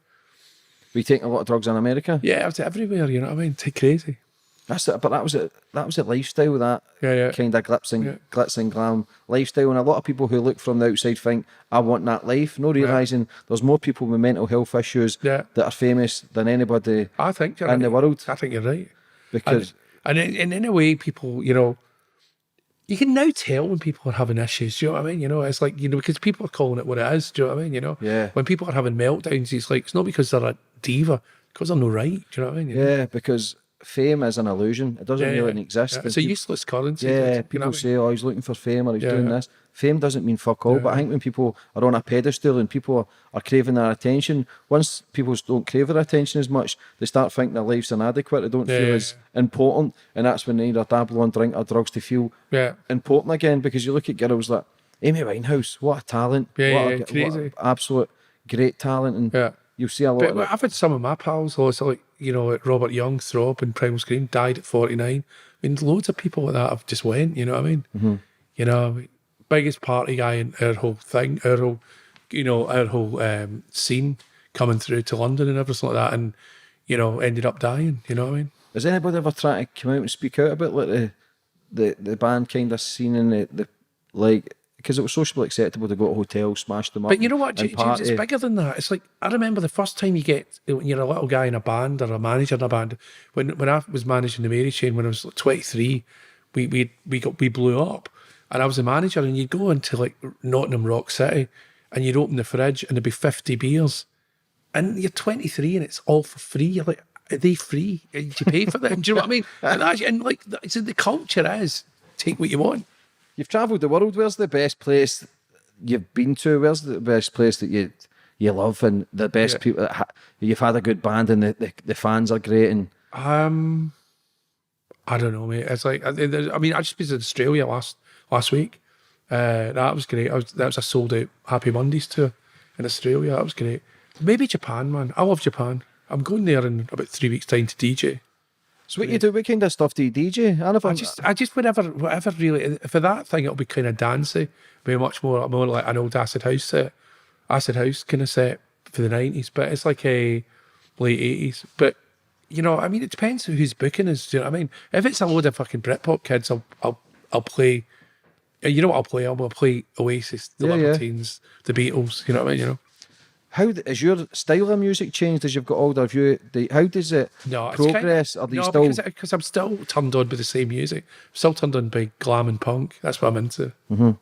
Were you taking a lot of drugs in America? Yeah, I was everywhere. You know what I mean? It's crazy. That's it. But that was it. That was the lifestyle. That kind of glitz and glam lifestyle. And a lot of people who look from the outside think, "I want that life," no realizing there's more people with mental health issues that are famous than anybody I think in the world. I think you're right. Because and in a way, people, you can now tell when people are having issues. Do you know what I mean? It's like, because people are calling it what it is. Do you know what I mean? Yeah. When people are having meltdowns, it's like, it's not because they're a diva, because they're no right. Do you know what I mean? Yeah, because fame is an illusion. It doesn't really exist. It's a useless currency. Yeah, you people know what I mean? say, "Oh, he's looking for fame," or "He's doing this." Fame doesn't mean fuck all. But I think when people are on a pedestal and people are craving their attention, once people don't crave their attention as much, they start thinking their life's inadequate. They don't feel as important, and that's when they either dabble on drink or drugs to feel important again. Because you look at girls like Amy Winehouse, what a talent! What crazy, absolute great talent, and you'll see a lot. But I've had some of my pals, like Robert Young, Throb, and Primal Scream, died at 49. I mean, loads of people like that have just went. You know what I mean? Biggest party guy in our whole thing, our whole scene coming through to London and everything like that, and ended up dying. You know what I mean? Has anybody ever tried to come out and speak out about like the band kind of scene and the like? Because it was socially acceptable to go to hotels, smash them up. But you know what, and James, it's party. bigger than that. It's like, I remember the first time when you're a little guy in a band or a manager in a band, when I was managing the Mary Chain when I was like 23, we blew up, and I was the manager, and you'd go into like Nottingham Rock City and you'd open the fridge and there'd be 50 beers, and you're 23 and it's all for free. You're like, are they free? Did you pay for them? Do you know what I mean? And the culture is take what you want. You've travelled the world. Where's the best place you've been to? Where's the best place that you love and the best people that you've had a good band and the fans are great? And I don't know, mate. It's like, I just been to Australia last week. That was great. That was a sold out Happy Mondays tour in Australia. That was great. Maybe Japan, man. I love Japan. I'm going there in about 3 weeks' time to DJ. so what you do? What kind of stuff do you DJ? I just whatever really. For that thing, it'll be kind of dancey. Be much more like an old acid house kind of set for the 90s. But it's like a late 80s. But you know, I mean, it depends who's booking us. Do you know what I mean? If it's a load of fucking Britpop kids, I'll play. You know what I'll play? I'll play Oasis, the Yeah, yeah. Libertines, the Beatles. You know what I mean? You know. How has your style of music changed as you've got older? How does it No, it's progress? Are they no, still? because I'm still turned on by the same music. I'm still turned on by glam and punk. That's what I'm into. Do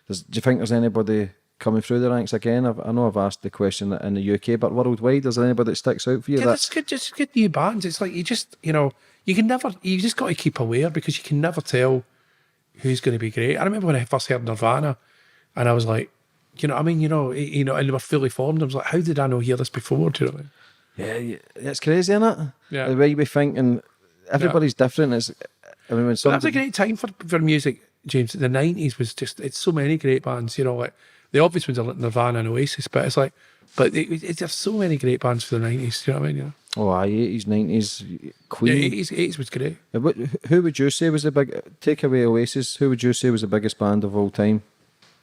you think there's anybody coming through the ranks again? I know I've asked the question in the UK, but worldwide, is there anybody that sticks out for you? Yeah, that's good. Just good new bands. It's like you just, you know, you just got to keep aware because you can never tell who's going to be great. I remember when I first heard Nirvana, and I was like, you know, I mean, and they were fully formed. I was like, how did I not hear this before? Do you know what I mean? Yeah, it's crazy, isn't it? Yeah. The way we think, and everybody's different. It's, I mean, when But that was a somebody, great time for music, James. The 90s was just, it's so many great bands, you know, like the obvious ones are like Nirvana and Oasis, but it's like, there's so many great bands for the 90s, you know what I mean? You know? oh, aye, 80s, 90s, Queen. Yeah, 80s was great. Who would you say was the big, take away Oasis, who would you say was the biggest band of all time?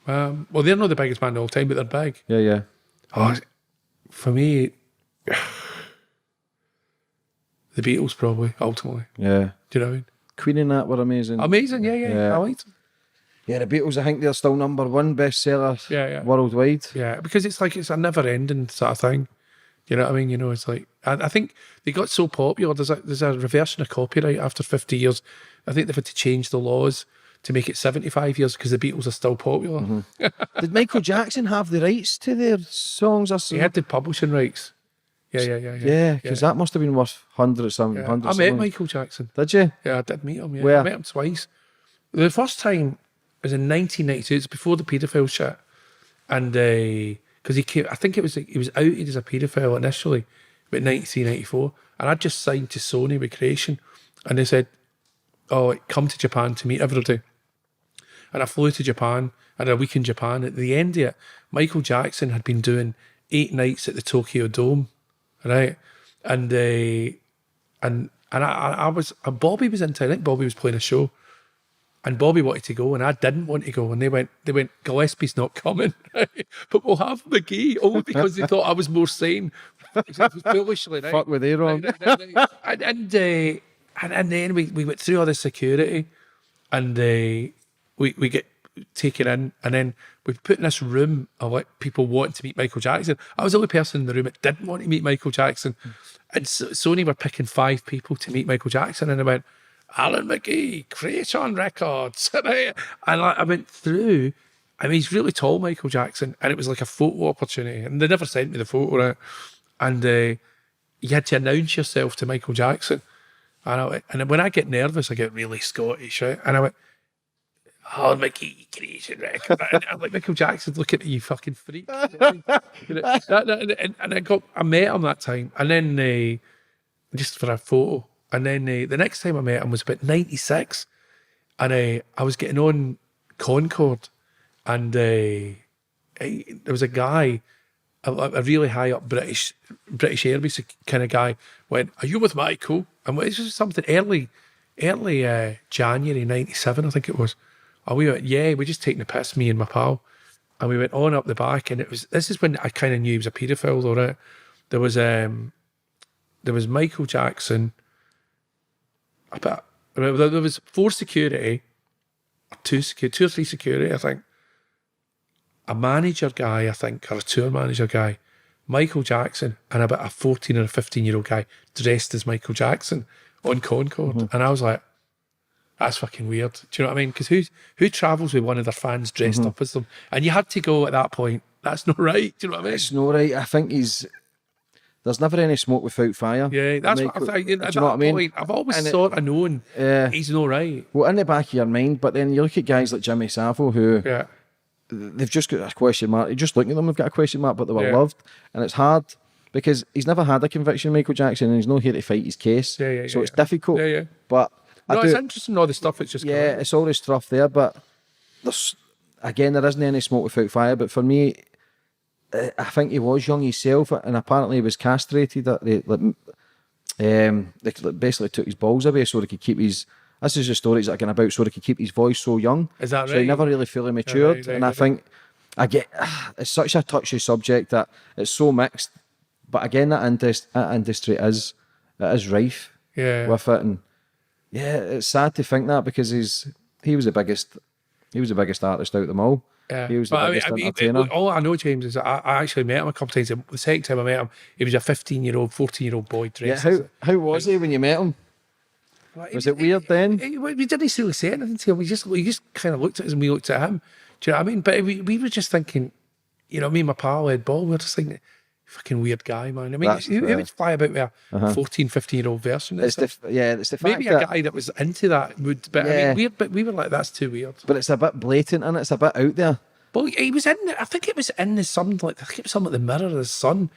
Well, they're not the biggest band of all time, but they're big. Yeah. Oh, for me, the Beatles probably, ultimately. Yeah. Do you know what I mean? Queen and that were amazing. Amazing, yeah. Yeah. I liked them. Yeah, the Beatles, I think they're still #1 bestseller Yeah. worldwide. Yeah, because it's like, it's a never-ending sort of thing. You know what I mean? You know, it's like, I think they got so popular, there's a reversion of copyright after 50 years. I think they've had to change the laws to make it 75 years because the Beatles are still popular. Did Michael Jackson have the rights to their songs or He something? had the publishing rights. Yeah. Yeah, because that must have been worth hundreds I met something. Michael Jackson. Did you? Yeah, I did meet him. Yeah. Where? I met him twice. The first time was in 1992. It's before the paedophile shit, and because he came, I think he was outed as a paedophile initially, but 1994, and I just signed to Sony with Creation, and they said, "Oh, come to Japan to meet everybody." And I flew to Japan, and a week in Japan. At the end of it, Michael Jackson had been doing 8 nights at the Tokyo Dome, right? And Bobby was in town. I think Bobby was playing a show, and Bobby wanted to go, and I didn't want to go. And they went, Gillespie's not coming, right? But we'll have McGee, only because they thought I was more sane. Foolishly, right? Fuck, were they wrong? Right. And then we went through all the security, and we get taken in, and then we put in this room of like people wanting to meet Michael Jackson. I was the only person in the room that didn't want to meet Michael Jackson, and Sony were picking 5 people to meet Michael Jackson, and I went, Alan McGee, Creation Records, and I went through. I mean, he's really tall, Michael Jackson, and it was like a photo opportunity, and they never sent me the photo, right? And you had to announce yourself to Michael Jackson, and when I get nervous, I get really Scottish, right? And I went, "Oh, McGee, Creation Records," and I'm like, Michael Jackson's looking at you, fucking freak. And I met him that time, and then just for a photo. And then the next time I met him was about 96, and I was getting on Concorde, and there was a guy, a really high up British Airways kind of guy, went, "Are you with Michael?" And it was something early January 97, I think it was. And we went, "Yeah, we're just taking the piss, me and my pal." And we went on up the back, and this is when I kind of knew he was a paedophile, though, right? There was Michael Jackson. There was 4 security, 2 or 3 security, I think. A manager guy, I think, or a tour manager guy, Michael Jackson, and about a 14 or a 15-year-old guy dressed as Michael Jackson on Concorde. And I was like, that's fucking weird. Do you know what I mean? Because who travels with one of their fans dressed up as them? And you had to go at that point, that's not right. Do you know what I mean? It's not right. I think there's never any smoke without fire. Yeah, that's Michael, what I think. At do you know what I mean? point, I've always And sort of known he's not right. Well, in the back of your mind, but then you look at guys like Jimmy Savile who Yeah. they've just got a question mark. You just look at them, they've got a question mark, but they were Yeah. loved. And it's hard because he's never had a conviction, Michael Jackson, and he's not here to fight his case. Yeah, so it's difficult. Yeah. But No, I it's do, interesting, all the stuff that's just yeah, it's all the stuff there, but there isn't any smoke without fire. But for me, I think he was young himself, and apparently he was castrated. They basically took his balls away so they could keep his. This is the stories that are going about, so they could keep his voice so young. Is that So he right? never really fully matured, right, and I think it's such a touchy subject that it's so mixed. But again, that industry is it is rife with it, and yeah, it's sad to think that because he was the biggest artist out of them all. Yeah. He was the biggest entertainer. All I know, James, is I actually met him a couple of times. The second time I met him, he was a 15-year-old, 14-year-old boy dressed. Yeah, how was he when you met him? Was it weird then? We didn't really say anything to him. We just kind of looked at us and we looked at him. Do you know what I mean? But we were just thinking, you know, me and my pal Ed Ball, we were just thinking, fucking weird guy, man. I mean, who would fly about with a 14, 15-year-old version? It's the fact maybe a guy that was into that would, but I mean, weird. But we were like, that's too weird. But it's a bit blatant and it's a bit out there. Well, he was in. I think it was in the Sun. Like I think it was something like the Mirror of the Sun.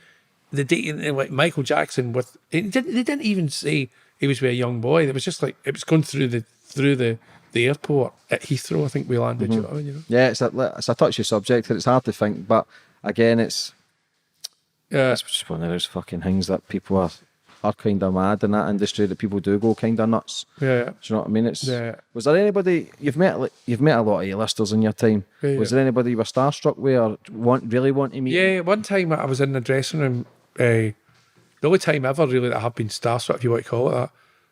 The day, like Michael Jackson with. They didn't even say he was with a young boy. It was just like it was going through the airport at Heathrow. I think we landed. You know what I mean? You know? Yeah, it's a touchy subject. It's hard to think, but again, it's just one of those fucking things that people are kind of mad in that industry, that people do go kind of nuts. Yeah. Do you know what I mean? Was there anybody you've met a lot of A-listers in your time? Yeah. Was there anybody you were starstruck with or really want to meet? Yeah, one time I was in the dressing room. The only time ever really that I have been starstruck, if you want to call it that.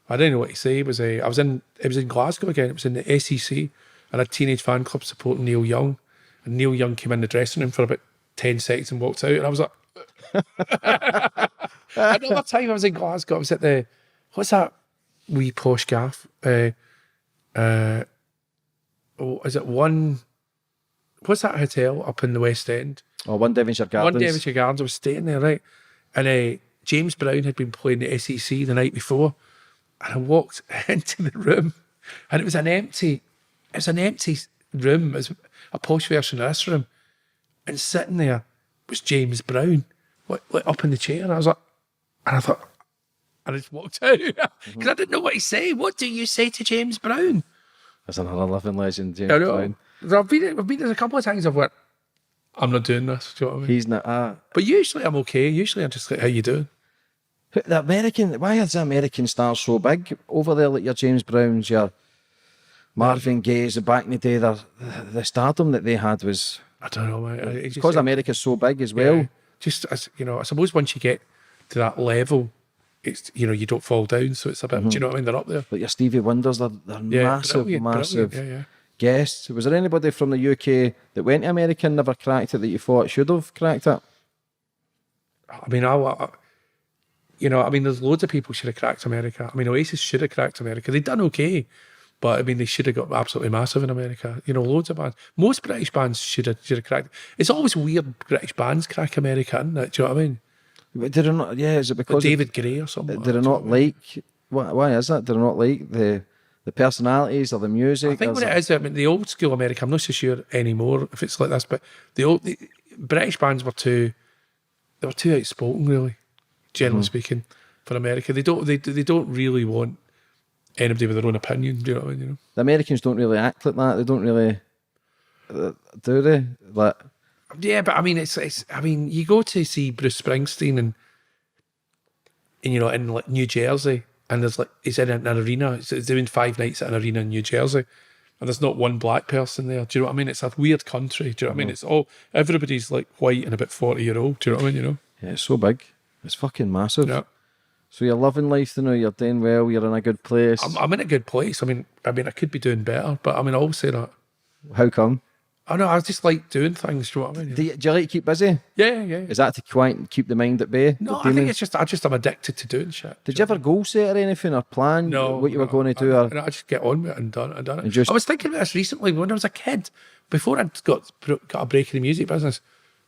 I don't know what to say. It was in Glasgow again. It was in the SEC, and a teenage fan club supporting Neil Young. And Neil Young came in the dressing room for about 10 seconds and walked out, and I was like. Another time I was in Glasgow, I was at what's that wee posh gaff? Is it what's that hotel up in the West End? Oh, One Devonshire Gardens. One Devonshire Gardens. I was staying there, right? And James Brown had been playing the SEC the night before, and I walked into the room, and it was an empty room. It was a posh version of this room, and sitting there was James Brown. Like up in the chair, and I was like, and I thought, and I just walked out because I didn't know what to say. What do you say to James Brown? That's another living legend, James I know. Brown. I've been there a couple of times. I've went, I'm not doing this. Do you know what I mean? He's not. But usually I'm okay. Usually I'm just like, how you doing? Why is the American stars so big over there? Like your James Browns, your Marvin Gaye's, back in the day, the stardom that they had was. I don't know, mate. Because America's so big as well. Yeah. Just as you know, I suppose once you get to that level, it's you don't fall down. So it's a bit. Do you know what I mean? They're up there. Like your Stevie Wonders, they're massive. Brilliant. Yeah. Guests. Was there anybody from the UK that went to America and never cracked it that you thought should have cracked it? I mean, there's loads of people should have cracked America. I mean, Oasis should have cracked America. They've done okay, but I mean, they should have got absolutely massive in America. Loads of bands. Most British bands should have cracked. It's always weird British bands crack America, isn't it? Do you know what I mean? But did it not? Yeah, is it because like David Gray or something? Did it not like? Why is that? Did it not like the personalities or the music? I think what it is, I mean, the old school America. I'm not so sure anymore if it's like this, but the British bands were too outspoken, really, generally speaking, for America. They don't really want anybody with their own opinion. Do you know what I mean? The Americans don't really act like that. They don't really, do they? Like, yeah, but I mean, it's. I mean, you go to see Bruce Springsteen and in like New Jersey, and there's like he's in an arena. He's doing 5 nights at an arena in New Jersey, and there's not one black person there. Do you know what I mean? It's a weird country. Do you know what I mean? It's everybody's like white and about 40-year-old. Do you know what I mean? Yeah, it's so big. It's fucking massive. Yeah. So you're loving life, you're doing well, you're in a good place. I'm in a good place. I mean, I could be doing better, but I mean, I always say that. How come? I know, I just like doing things, do you know what I mean? Do you like to keep busy? Yeah. Is that to keep the mind at bay? No, I think it's just, I'm addicted to doing shit. Did you ever goal set or anything or plan what you were going to do? I just get on with it and done it. I was thinking about this recently when I was a kid, before I'd got a break in the music business,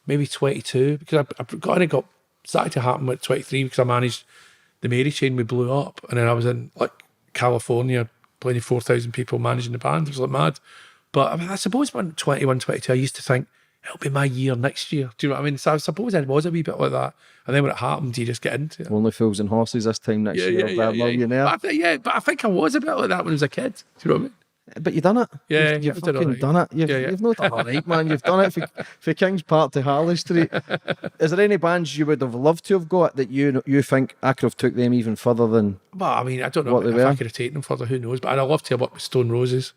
maybe 22, because I started to happen at 23 because I managed the Mary Chain. We blew up, and then I was in like California playing 4,000 people managing the band. It was like mad. But I mean, I suppose when 21, 22, I used to think it'll be my year next year. Do you know what I mean? So I suppose I was a wee bit like that. And then when it happened, you just get into it. Only Fools and Horses this time next year. Millionaire. But I think I was a bit like that when I was a kid. Do you know what I mean? But you've done it. Yeah, you've fucking done it. You've not done all right, man. You've done it for King's Park to Harley Street. Is there any bands you would have loved to have got that you think I could have took them even further than? Well, I mean, I don't know if I could have taken them further. Who knows? But I'd love to have worked with Stone Roses,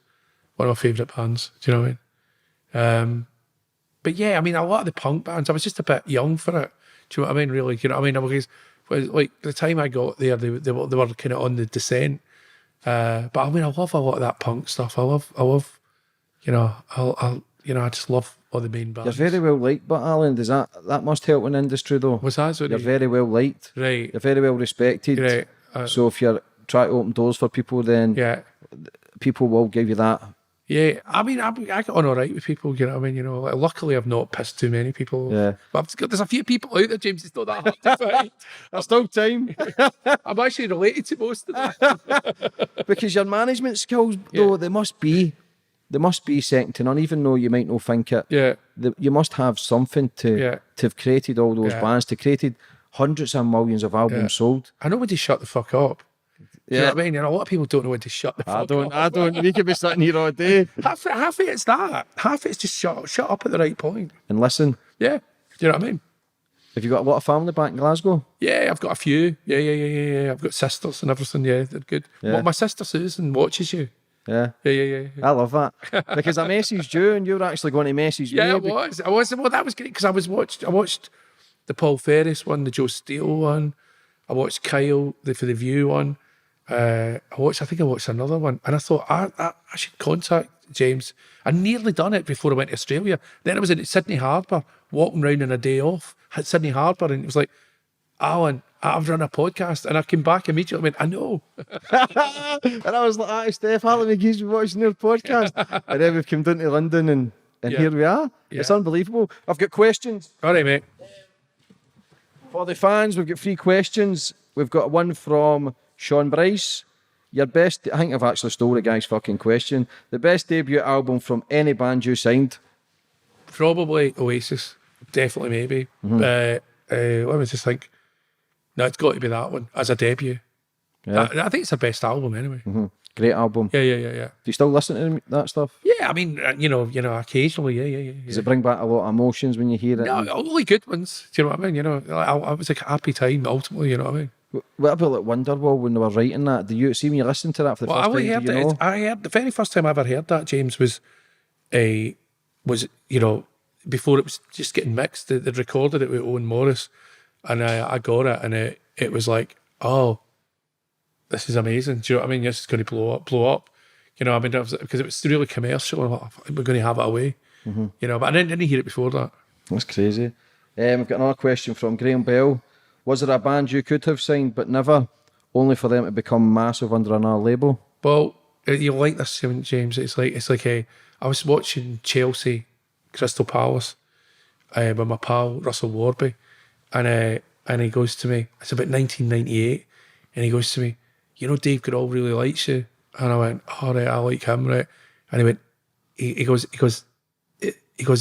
one of my favourite bands. Do you know what I mean? But yeah, I mean, a lot of the punk bands, I was just a bit young for it. Do you know what I mean? Really, you know what I mean? But like the time I got there, they were kind of on the descent. But I mean, I love a lot of that punk stuff. I love, you know, I just love all the main bands. You're very well liked, but Alan, does that must help in the industry though? Was that so? You're very well liked. Right. You're very well respected. Right. So if you're trying to open doors for people, then Yeah. people will give you that. Yeah, I mean, I get on all right with people, you know what I mean? You know, like, luckily I've not pissed too many people off. Yeah. But there's a few people out there, James, it's not that hard to find. There's still time. I'm actually related to most of them. Because your management skills, though, they must be second to none, even though you might not think it. Yeah. You must have something to have created all those bands, to created hundreds of millions of albums sold. I know when to shut the fuck up. Do you know what I mean? And a lot of people don't know when to shut the fuck up. I don't. We could be sitting here all day. Half of it's that. Half of it's just shut up at the right point. And listen, Yeah. Do you know what I mean? have you got a lot of family back in Glasgow? Yeah, I've got a few. Yeah. I've got sisters and everything. Yeah, they're good. Yeah. Well, my sister Susan watches you. Yeah. Yeah. I love that. Because I messaged you and you were actually going to message Yeah, me. I was. Well, that was great because I watched the Paul Ferris one, the Joe Steele one. I watched Kyle for the View one. I think I watched another one, and I thought I should contact James. I nearly done it before I went to Australia. Then I was in Sydney Harbour, walking around on a day off at Sydney Harbour, and it was like, Alan, I've run a podcast, and I came back immediately. I went, I know. And I was like, "Hi, Steph, Alan McGee's been watching your podcast." And then we've come down to London, and here we are. Yeah. It's unbelievable. I've got questions. All right, mate. For the fans, we've got 3 questions. We've got one from Sean Bryce. Your best, I think I've actually stole the guy's fucking question. The best debut album from any band you signed? Probably Oasis. Definitely, maybe. Let me just think. No, it's got to be that one as a debut. Yeah. I think it's the best album anyway. Great album. Yeah. Do you still listen to that stuff? Yeah, I mean, you know, occasionally, yeah. Does it bring back a lot of emotions when you hear it? No, only good ones. Do you know what I mean? You know, I was like a happy time ultimately. You know what I mean? What about like Wonderwall when they were writing that? Do you see when you listen to that for the Well, first time? Do you know? I heard the very first time I ever heard that, James, was you know, before it was just getting mixed. They'd recorded it with Owen Morris, and I got it, and it was like, oh, this is amazing. Do you know what I mean? Yes, it's going to blow up. You know, I mean, because it was really commercial. And we're going to have it away. You know, but I didn't hear it before that. That's crazy. We've got another question from Graham Bell. Was there a band you could have signed but never, only for them to become massive under another label? Well, you like this, James? It's like I was watching Chelsea, Crystal Palace, with my pal Russell Warby, and he goes to me. It's about 1998, and he goes to me, you know, Dave Grohl really likes you, and I went, all right, I like him, right? And he went, he goes,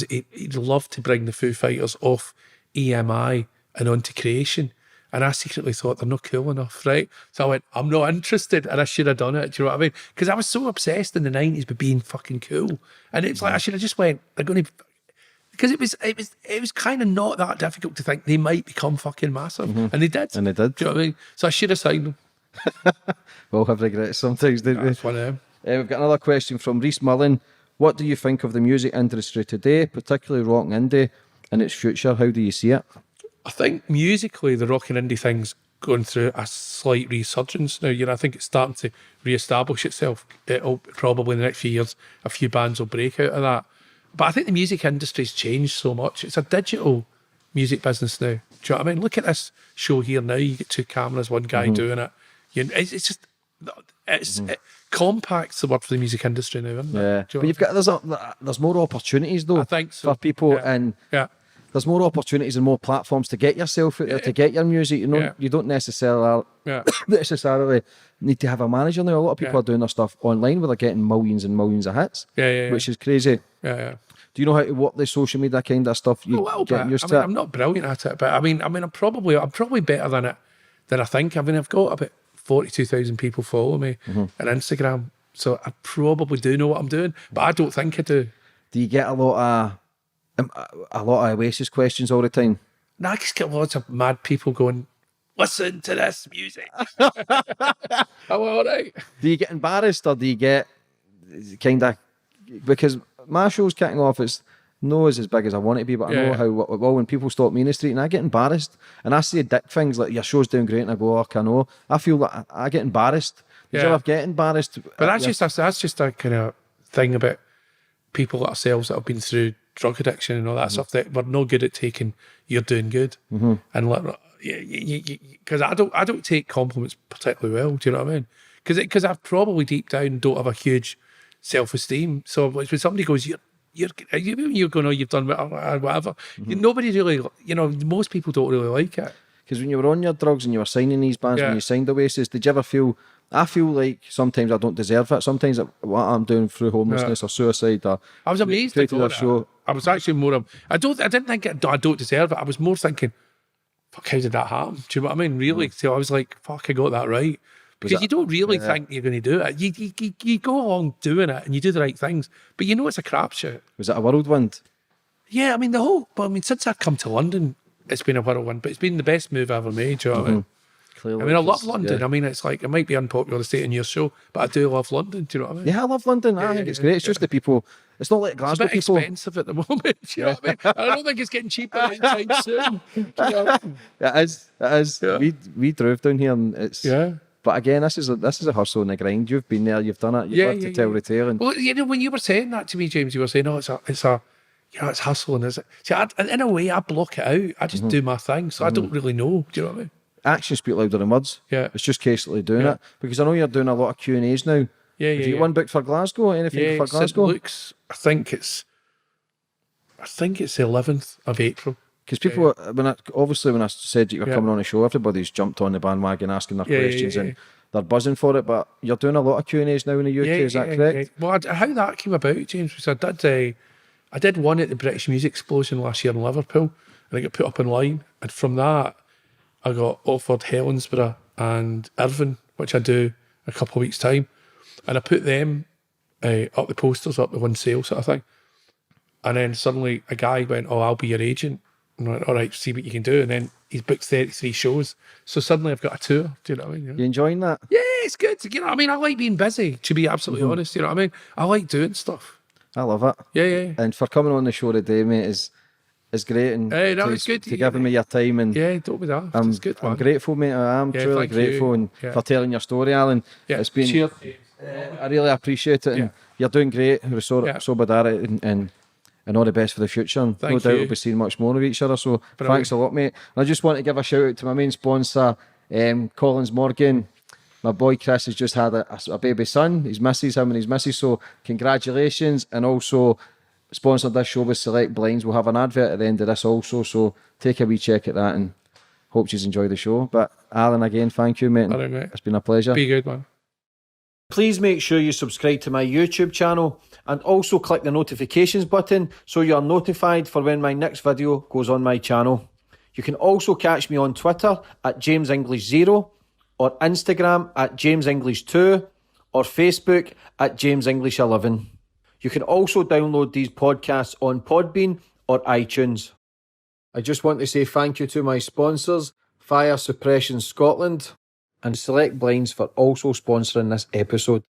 he'd love to bring the Foo Fighters off EMI and onto Creation. And I secretly thought they're not cool enough, right? So I went, I'm not interested, and I should have done it. Do you know what I mean? Because I was so obsessed in the 90s with being fucking cool, and it's like I should have just went. They're going to, because it was kind of not that difficult to think they might become fucking massive, and they did. And they did. Do you know what I mean? So I should have signed them. We'll have regrets sometimes, don't we? That's one of them. We've got another question from Rhys Mullen. What do you think of the music industry today, particularly rock and indie, and its future? How do you see it? I think musically, the rock and indie thing's going through a slight resurgence now. You know, I think it's starting to re-establish itself. It'll probably in the next few years, a few bands will break out of that. But I think the music industry's changed so much. It's a digital music business now. Do you know what I mean? Look at this show here now. You get 2 cameras, one guy doing it. It's just it compacts the word for the music industry now, isn't it? Yeah, Do you but know you've got there's more opportunities though. I think so. For people, Yeah. and Yeah. there's more opportunities and more platforms to get yourself out there, to get your music. You know, Yeah. you don't necessarily need to have a manager now. A lot of people Yeah. are doing their stuff online where they're getting millions and millions of hits, Yeah. which is crazy. Yeah. Do you know how to work the social media kind of stuff? A You little getting bit. used I to mean, it? I'm not brilliant at it, but I'm probably better than I think. I mean, I've got about 42,000 people follow me on Instagram, so I probably do know what I'm doing, but I don't think I do. Do you get a lot of Oasis questions all the time? Now I just get lots of mad people going, listen to this music. I'm all right. Do you get embarrassed, or do you get kind of, because my show's kicking off? no is as big as I want it to be, but I know how well when people stop me in the street and I get embarrassed and I say dick things like your show's doing great and I go, oh, I know. I feel like I get embarrassed. Did you ever get embarrassed? But that's just a kind of thing about people like ourselves that have been through drug addiction and all that stuff, that we're no good at taking you're doing good. And like, because I don't take compliments particularly well, do you know what I mean? Because I probably deep down don't have a huge self-esteem. So when somebody goes, you're going, oh, you've done whatever. Nobody really, most people don't really like it. Because when you were on your drugs and you were signing these bands, when you signed Oasis, did you ever feel, I feel like sometimes I don't deserve it. Sometimes what I'm doing through homelessness or suicide or... I was amazed I got it. I was actually more, I didn't think I don't deserve it. I was more thinking, fuck, how did that happen? Do you know what I mean? Really? So I was like, fuck, I got that right. Because you don't really think you're going to do it. You go along doing it and you do the right things, but you know it's a crapshoot. Was it a whirlwind? Yeah, I mean, since I've come to London, it's been a whirlwind, but it's been the best move I ever made, do you know what I mean? Clearly, I mean, I love London. I mean, it's like, it might be unpopular to say in your show, but I do love London, do you know what I mean? Yeah, I love London. I think it's great. It's just the people, it's not like Glasgow It's a bit people. expensive at the moment, do you know what I mean? I don't think it's getting cheaper anytime soon. Do you know what I mean? It is. Yeah. We drove down here and it's... Yeah. But again, this is a hustle and a grind. You've been there, you've done it, you've lived to tell the tale. And well, when you were saying that to me, James, you were saying, it's hustling, is it? See, in a way, I block it out. I just do my thing, so I don't really know. Do you know what I mean? Actions speak louder than words. Yeah. It's just casely doing it. Because I know you're doing a lot of Q&As now. Yeah, Have you one booked for Glasgow? Anything for Glasgow? It looks, I think it's the 11th of April. Because people, when I said you were coming on the show, everybody's jumped on the bandwagon asking their questions and they're buzzing for it. But you're doing a lot of Q&As now in the UK, is that correct? Yeah. Well, how that came about, James, was I did one at the British Music Explosion last year in Liverpool, and I got put up online. And from that, I got offered Helensburgh and Irvine, which I do a couple of weeks' time. And I put them up the posters, up the one sale sort of thing. And then suddenly a guy went, oh, I'll be your agent. And I went, all right, see what you can do. And then he's booked 33 shows. So suddenly I've got a tour. Do you know what I mean? You enjoying that? Yeah, it's good. You know what I mean? I like being busy, to be absolutely honest. You know what I mean? I like doing stuff. I love it. Yeah. And for coming on the show today, mate, is great. And it's good to giving me your time. And don't be daft. It's good, man. I'm grateful, mate. I am truly grateful and for telling your story, Alan. Yeah. It's been... Cheers. I really appreciate it. And you're doing great. We're so bad at it. And all the best for the future. And no doubt we'll be seeing much more of each other. So thanks a lot, mate. And I just want to give a shout out to my main sponsor, Collins Morgan. My boy Chris has just had a baby son. Him and his missus. So congratulations. And also sponsored this show with Select Blinds. We'll have an advert at the end of this also. So take a wee check at that and hope you enjoy the show. But Alan, again, thank you, mate. All right, mate. It's been a pleasure. Be good, man. Please make sure you subscribe to my YouTube channel and also click the notifications button so you are notified for when my next video goes on my channel. You can also catch me on Twitter at JamesEnglish0 or Instagram at JamesEnglish2 or Facebook at JamesEnglish11. You can also download these podcasts on Podbean or iTunes. I just want to say thank you to my sponsors, Fire Suppression Scotland and Select Blinds for also sponsoring this episode.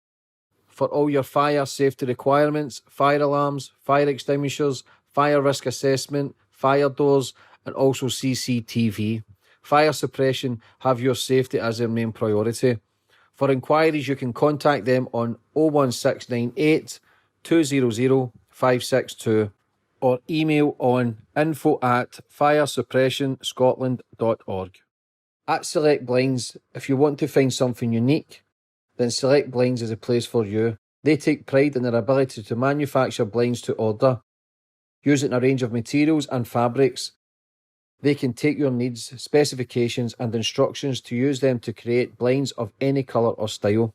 For all your fire safety requirements, fire alarms, fire extinguishers, fire risk assessment, fire doors, and also CCTV, Fire Suppression have your safety as their main priority. For inquiries, you can contact them on 01698 200 562 or email on info@firesuppressionscotland.org. At Select Blinds, if you want to find something unique, then Select Blinds is a place for you. They take pride in their ability to manufacture blinds to order, using a range of materials and fabrics. They can take your needs, specifications and instructions to use them to create blinds of any colour or style.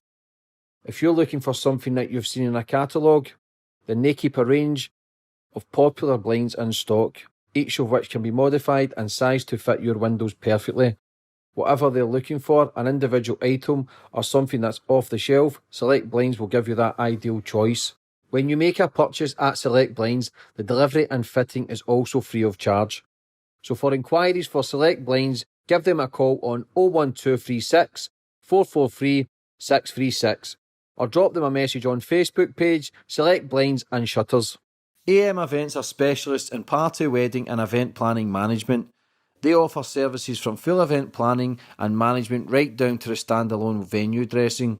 If you're looking for something that you've seen in a catalogue, then they keep a range of popular blinds in stock, each of which can be modified and sized to fit your windows perfectly. Whatever they're looking for, an individual item or something that's off the shelf, Select Blinds will give you that ideal choice. When you make a purchase at Select Blinds, the delivery and fitting is also free of charge. So for inquiries for Select Blinds, give them a call on 01236 443 636 or drop them a message on Facebook page, Select Blinds and Shutters. AM Events are specialists in party, wedding and event planning management. They offer services from full event planning and management right down to the standalone venue dressing.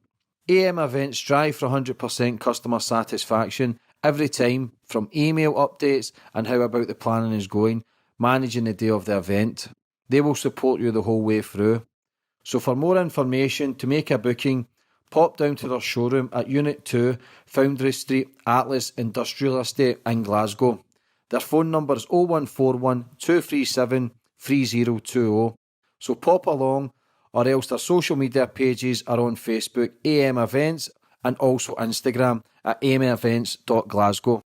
AM Events strive for 100% customer satisfaction every time, from email updates and how about the planning is going, managing the day of the event. They will support you the whole way through. So for more information, to make a booking, pop down to their showroom at Unit 2, Foundry Street, Atlas Industrial Estate in Glasgow. Their phone number is 0141 237 3020. So pop along, or else their social media pages are on Facebook, AM Events, and also Instagram at amevents.glasgow.